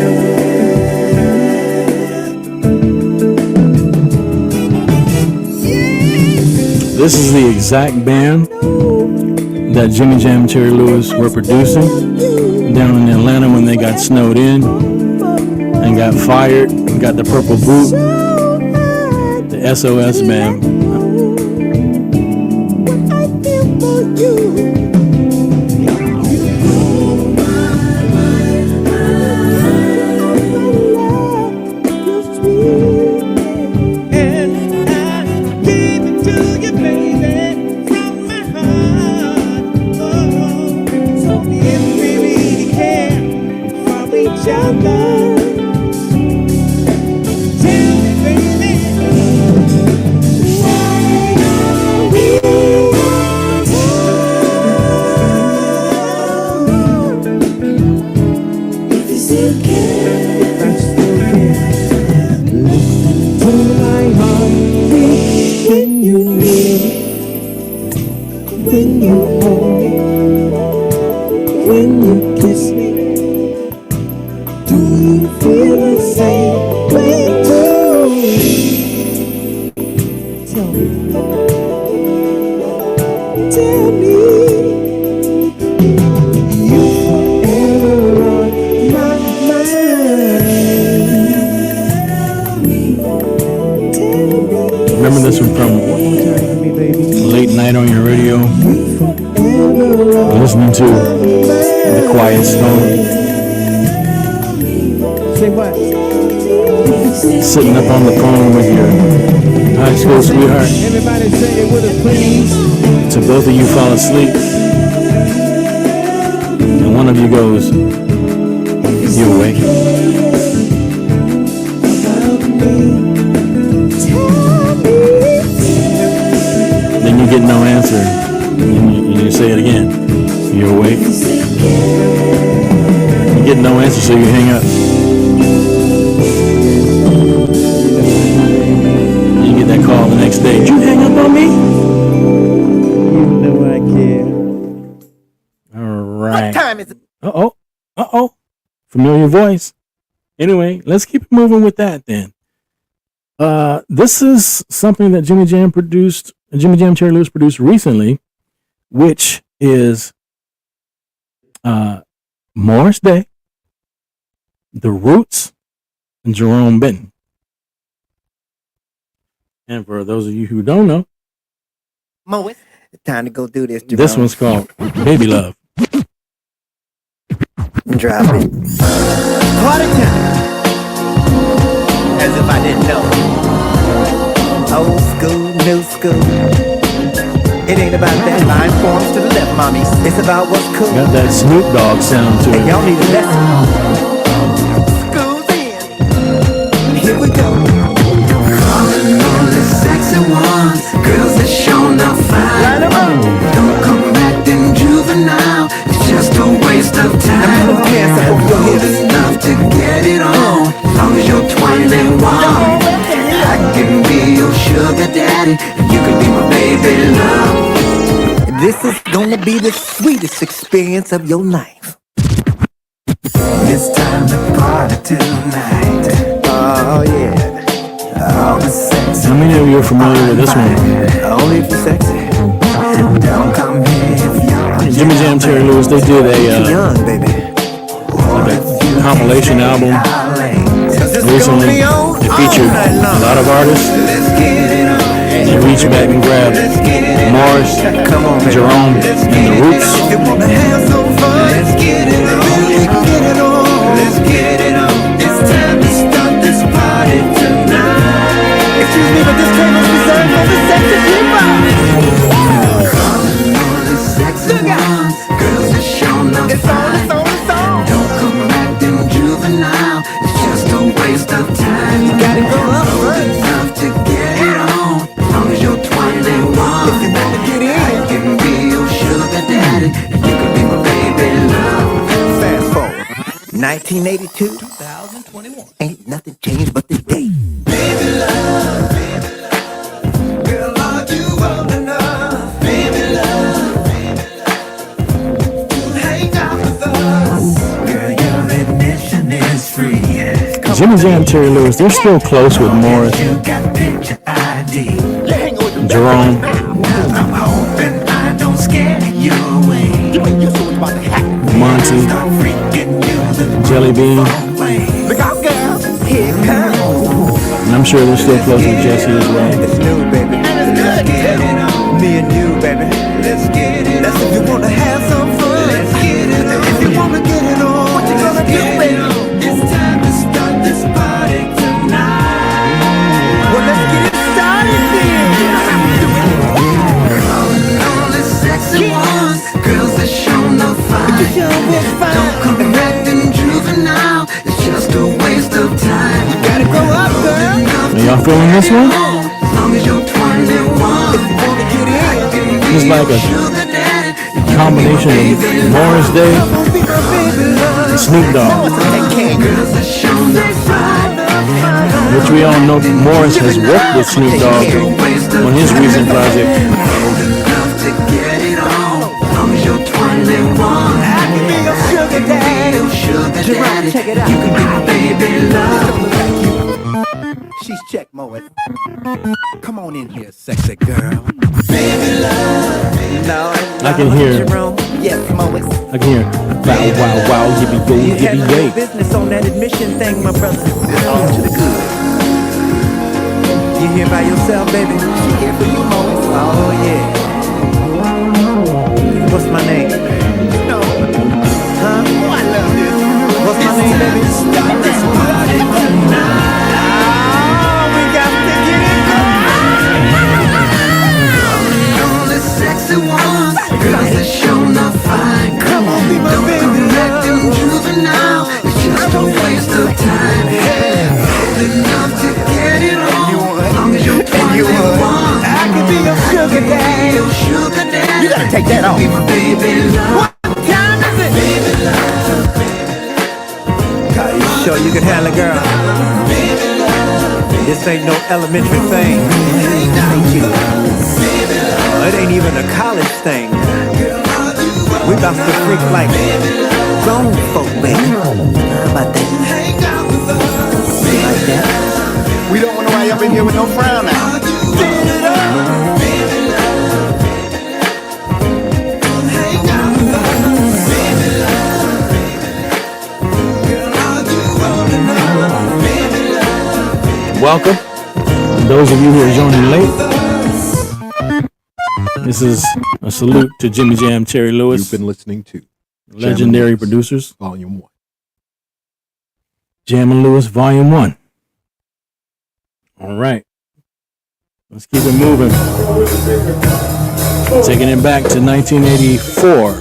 This is the exact band that Jimmy Jam and Terry Lewis were producing down in Atlanta when they got snowed in and got fired and got the purple boot. The SOS band. Remember this one from late night on your radio? Listening to The Quiet Storm. Say what? Sitting up on the phone with your high school sweetheart. Everybody say it with a please. To both of you fall asleep. And one of you goes, "You awake?" Then you get no answer. And you say it again. "You awake?" You get no answer, so you hang up. You get that call the next day. "Did you hang up on me?" You know I care. All right. Uh-oh. Familiar voice. Anyway, let's keep it moving with that then. This is something that Jimmy Jam Terry Lewis produced recently, which is Morris Day, The Roots, and Jerome Benton. And for those of you who don't know, Mo, it's time to go do this. Jerome. this one's called Baby Love. Drop it. Party time. As if I didn't know. Old school, new school. It ain't about that. Line forms to the left, mommy. It's about what's cool. Got that Snoop Dogg sound to it. And y'all need a lesson. School's in. Here we go. Calling all the sexy ones, girls that shown up fine. Don't come acting juvenile, it's just a waste of time. Good enough to get it on, as long as you're 21. I can be your sugar daddy, and you can be my baby love. This is gonna be the sweetest experience of your life. It's time to party tonight. Oh yeah. All the sex. How many of you are familiar with this one? Only if you're sexy. Don't come here if you're Jimmy Jam Terry Lewis, they did young, baby. a compilation album recently. It featured a lot of artists. They reached back and grabbed Morris, Jerome, and The Roots. Let's get it on. Let's get it on. It's time to start this party tonight. Excuse me, but this table's reserved for the sexy people. Calling all the sexy ones, girls that shown up fine. Don't come acting juvenile, it's just a waste of time. You gotta grow up first. Enough to get it on, as long as you're 21. If you wanna get in, I can be your sugar daddy, and you can be my baby love. fast forward. 1982, 2021. Ain't nothing changed but the date. Baby love, girl, are you old enough? Baby love, to hang out with us. Girl, your admission is free. Jimmy Jam Terry Lewis, they're still close with Morris, You got picture ID. Jerome, I'm hoping I don't scare you away. Monty, Start freaking you the Jelly Bean, way. Look out, girl. Here it comes. and I'm sure they're still close with Jesse as well. It's new, baby. Let's get it on. Me and you, baby. Let's get it That's on. if you wanna have some fun. Let's get it on. If you wanna get it on, what you gonna do, Get it baby? on. It's time to start this party tonight. Well, let's get it started then. Calling all the sexy ones, girls that shown up fine. Don't come acting juvenile, it's just a waste of time. You gotta grow up, girl. Are y'all feeling this one? As long as you're 21. If you wanna get in, It's like a Sugar daddy, combination of Morris Day don't be my baby love. and Snoop Dogg, girls that shown up fine. which we all know Morris has worked with Snoop Dogg on his recent project. Old enough to get it on, as long as you're 21. I can be your sugar daddy. Your sugar daddy, check it out. you can be my baby love. She's check Moet. Come on in here, sexy girl. Baby love, No, I can hear. Jerome. Yes, Moet. I can hear wow, wow, wow, yippee yo, You had yippee no yay. business on that admission thing, my brother. It's all to the good. You here by yourself, baby? She here for you, Moet. Oh yeah. What's my name? No. Huh? Oh, I love this. What's my name, baby? start this party tonight. We got to get it All the sexy ones, girls that shown up fine. Come on, be my Don't baby come love. acting juvenile, it's just a waste of time. Old enough to get it on, as long as you're 21. I can be your sugar daddy. Your sugar daddy, You gotta take that off. be my baby love. What time is it? Baby love, God, you sure you can handle it, girl? baby love, This ain't no elementary thing. Thank you. It ain't even a college thing. We about to freak like grown folk, baby. welcome. And those of you who are joining late, this is a salute to Jimmy Jam, Terry Lewis. You've been listening to legendary producers. Volume 1. Jam and Lewis, Volume 1. All right. Let's keep it moving. Taking it back to 1984.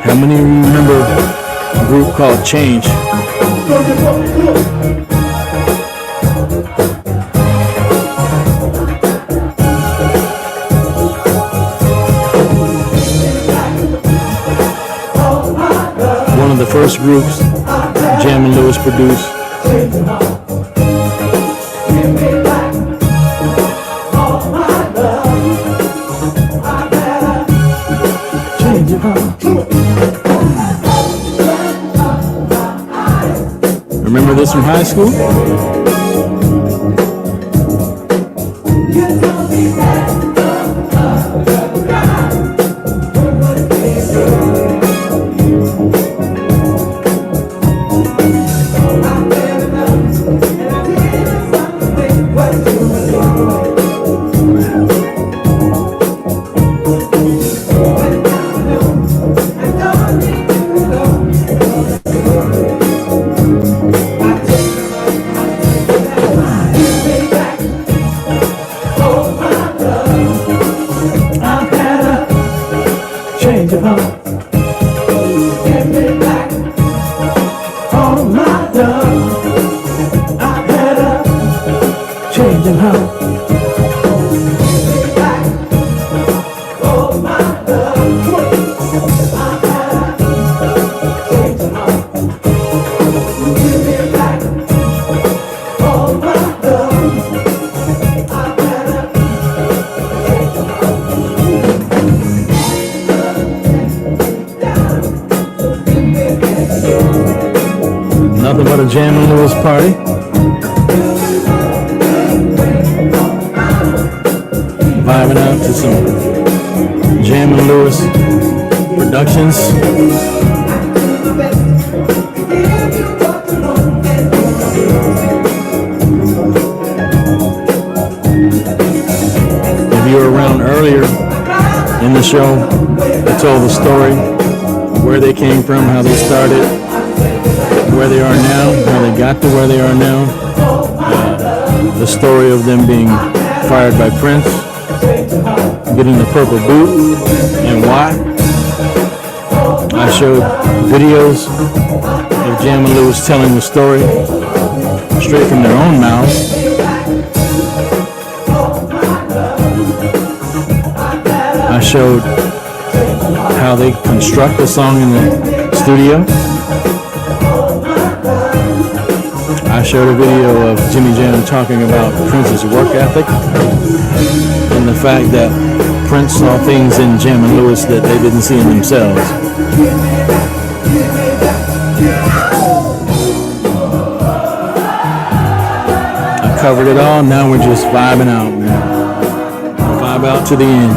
How many of you remember a group called Change? One of the first groups Jam and Lewis produced. Remember this from high school? Nothing but a Jam and Lewis party. Vibing out to some Jam and Lewis productions. If you were around earlier in the show, I told the story, where they came from, how they started, where they are now, how they got to where they are now, the story of them being fired by Prince, getting the purple boot, and why. I showed videos of Jam and Lewis telling the story straight from their own mouths. I showed how they construct a song in the studio. I showed a video of Jimmy Jam talking about Prince's work ethic and the fact that Prince saw things in Jam and Lewis that they didn't see in themselves. I covered it all, now we're just vibing out, man. Vibe out to the end.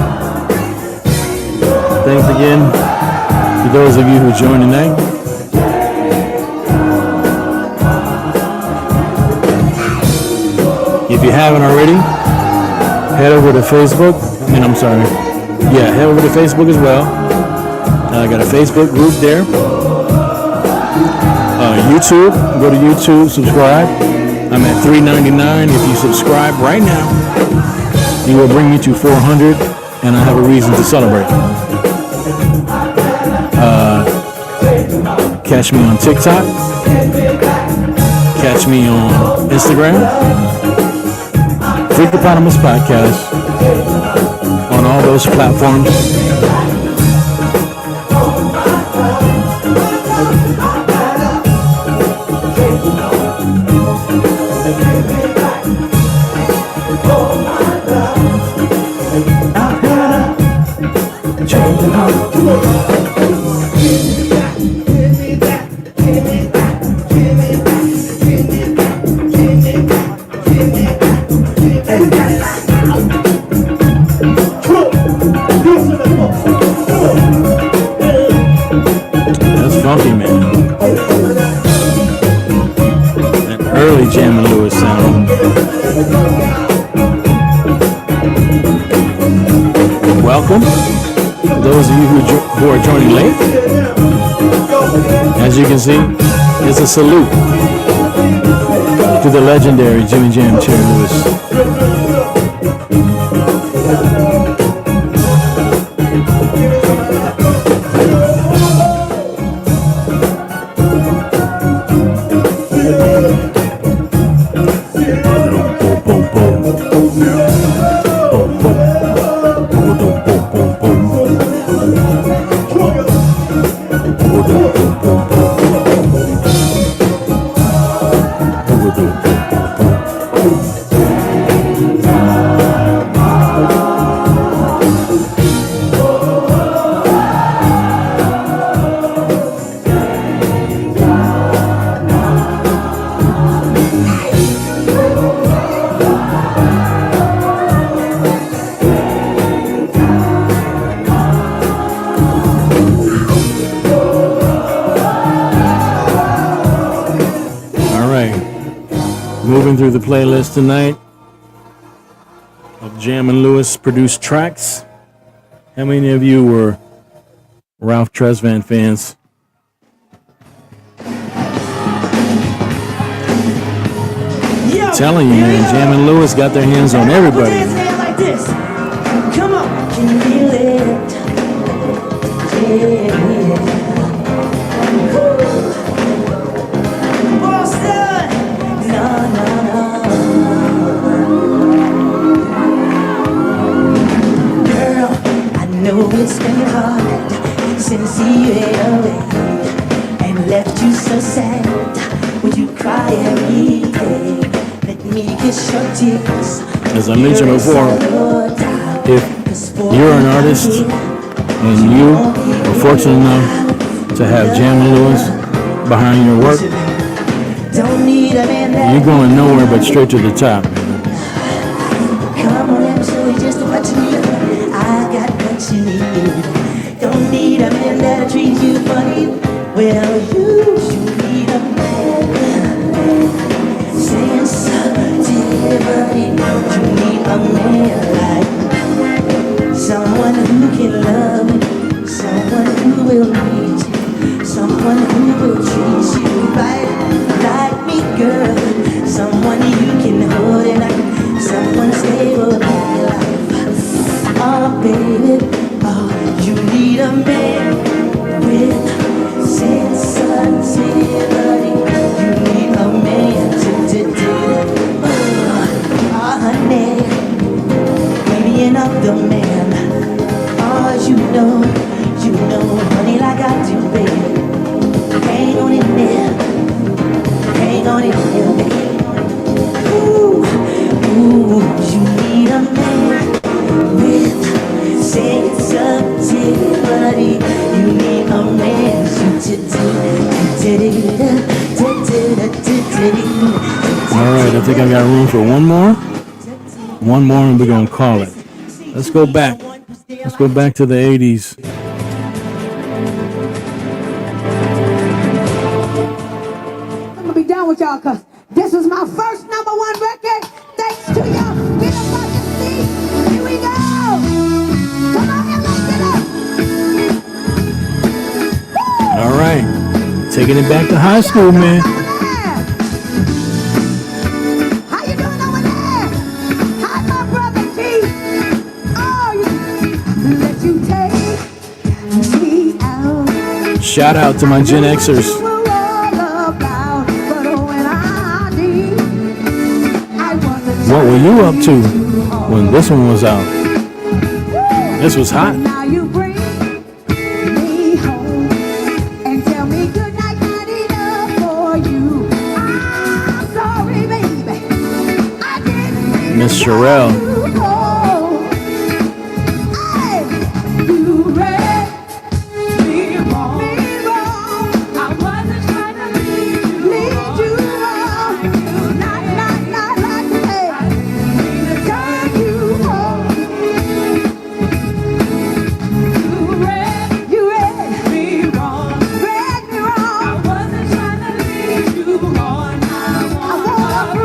Thanks again to those of you who joined tonight. If you haven't already, head over to Facebook. Head over to Facebook as well. I got a Facebook group there. YouTube, go to YouTube, subscribe. I'm at $3.99. If you subscribe right now, you will bring me to 400, and I have a reason to celebrate. Catch me on TikTok. Catch me on Instagram. Freakopotamus Podcast on all those platforms. That's funky, man. Jam and Lewis sound. Welcome, those of you who are joining late. As you can see, it's a salute to the legendary Jimmy Jam Terry Lewis. Moving through the playlist tonight of Jam and Lewis produced tracks. How many of you were Ralph Tresvant fans? I'm telling you, man, Jam and Lewis got their hands on everybody. Like this. Come on, can you feel it? Yeah. Boston, no. Girl, I know it's been hard since he went away and left you so sad. Would you cry every day? Let me kiss your tears. As I mentioned before, if you're an artist and you are fortunate enough to have Jam and Lewis behind your work, you're going nowhere but straight to the top. Come on, let me show you just what you need. I got what you need. Don't need a man that'll treat you funny. Well, you need a man. Sensitivity. You need a man like someone who can love you, someone who will need you, someone who will treat you right, like me, girl. Someone you can hold it like, someone stable in your life. Oh, baby, oh, you need a man with sensitivity. You need a man to do it. Oh, honey, maybe another man. Oh, you know, honey, like I do, baby. Hang on in there, baby. Ooh, you need a man with sensitivity. You need a man to do. All right, I think I got room for one more. One more and we're going to call it. Let's go back. Let's go back to the 80s. I'm gonna be down with y'all because this is my first #1 record. Thanks to y'all. Get up on your feet. Here we go. Come on, get up. All right, taking it back to high school, man. How you doing over there? Hi, my brother T. Oh, let you take me out. Shout out to my Gen Xers. What were you up to when this one was out? This was hot. Now you bring me home and tell me good night, not enough for you. I'm sorry, baby. I didn't mean Miss Sherelle. you read me wrong. I wasn't trying to lead you wrong. Not like that. I didn't mean to turn you home. You read me wrong. I wasn't trying to lead you on. I wanna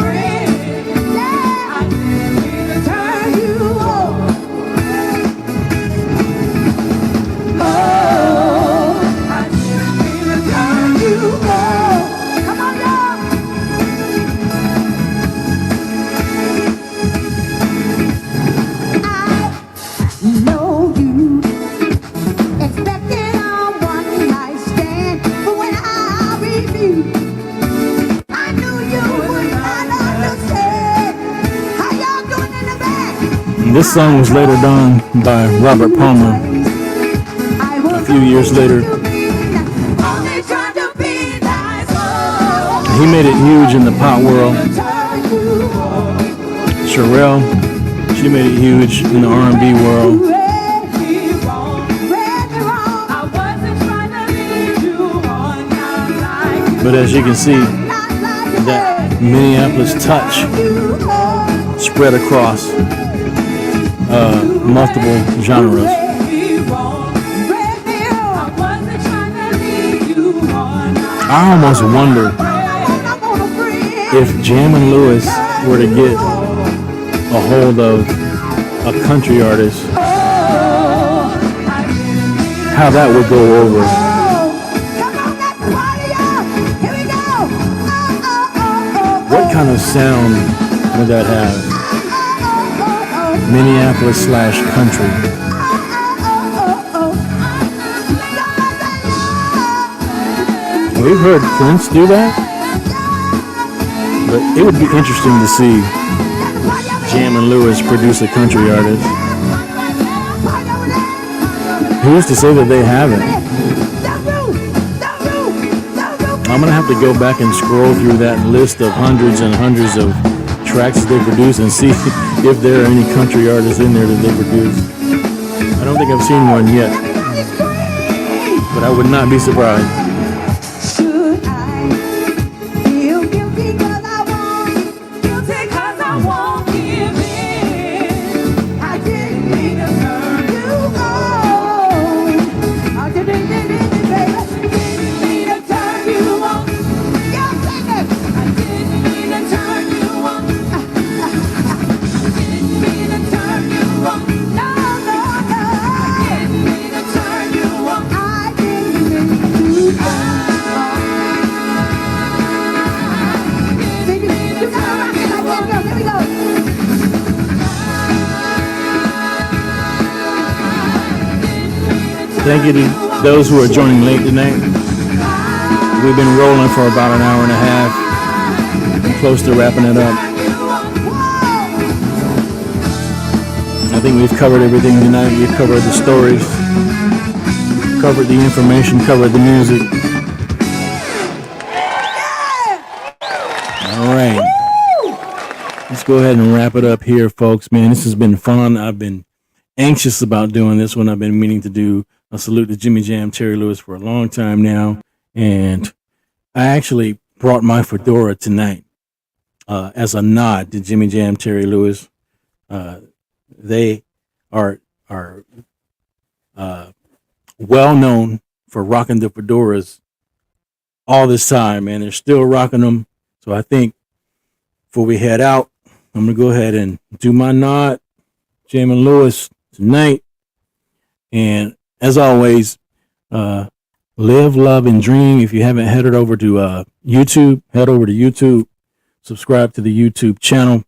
this song was later done by Robert Palmer a few years later. He made it huge in the pop world. Sherelle, she made it huge in the R&B world. But as you can see, that Minneapolis touch spread across multiple genres. I almost wonder if Jammin' Lewis were to get a hold of a country artist, how that would go over. What kind of sound would that have? Minneapolis/country. We've heard Prince do that, but it would be interesting to see Jammin' Lewis produce a country artist. Who's to say that they haven't? I'm gonna have to go back and scroll through that list of hundreds and hundreds of tracks that they produce and see if there are any country artists in there that they produce. I don't think I've seen one yet, but I would not be surprised. Thank you to those who are joining late tonight. We've been rolling for about an hour and a half, close to wrapping it up. I think we've covered everything tonight. We've covered the stories, covered the information, covered the music. All right. Let's go ahead and wrap it up here, folks. Man, this has been fun. I've been anxious about doing this one. I've been meaning to do a salute to Jimmy Jam, Terry Lewis for a long time now. And I actually brought my fedora tonight as a nod to Jimmy Jam, Terry Lewis. They are well known for rocking the fedoras all this time, man. They're still rocking them. So I think before we head out, I'm going to go ahead and do my nod, Jammin' Lewis, tonight. And as always, live, love, and dream. If you haven't headed over to YouTube, head over to YouTube, subscribe to the YouTube channel,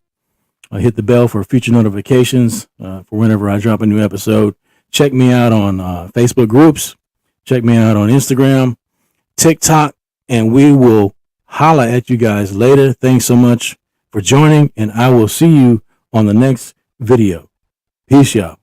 hit the bell for future notifications for whenever I drop a new episode. Check me out on Facebook groups. Check me out on Instagram, TikTok, and we will holla at you guys later. Thanks so much for joining, and I will see you on the next video. Peace, y'all.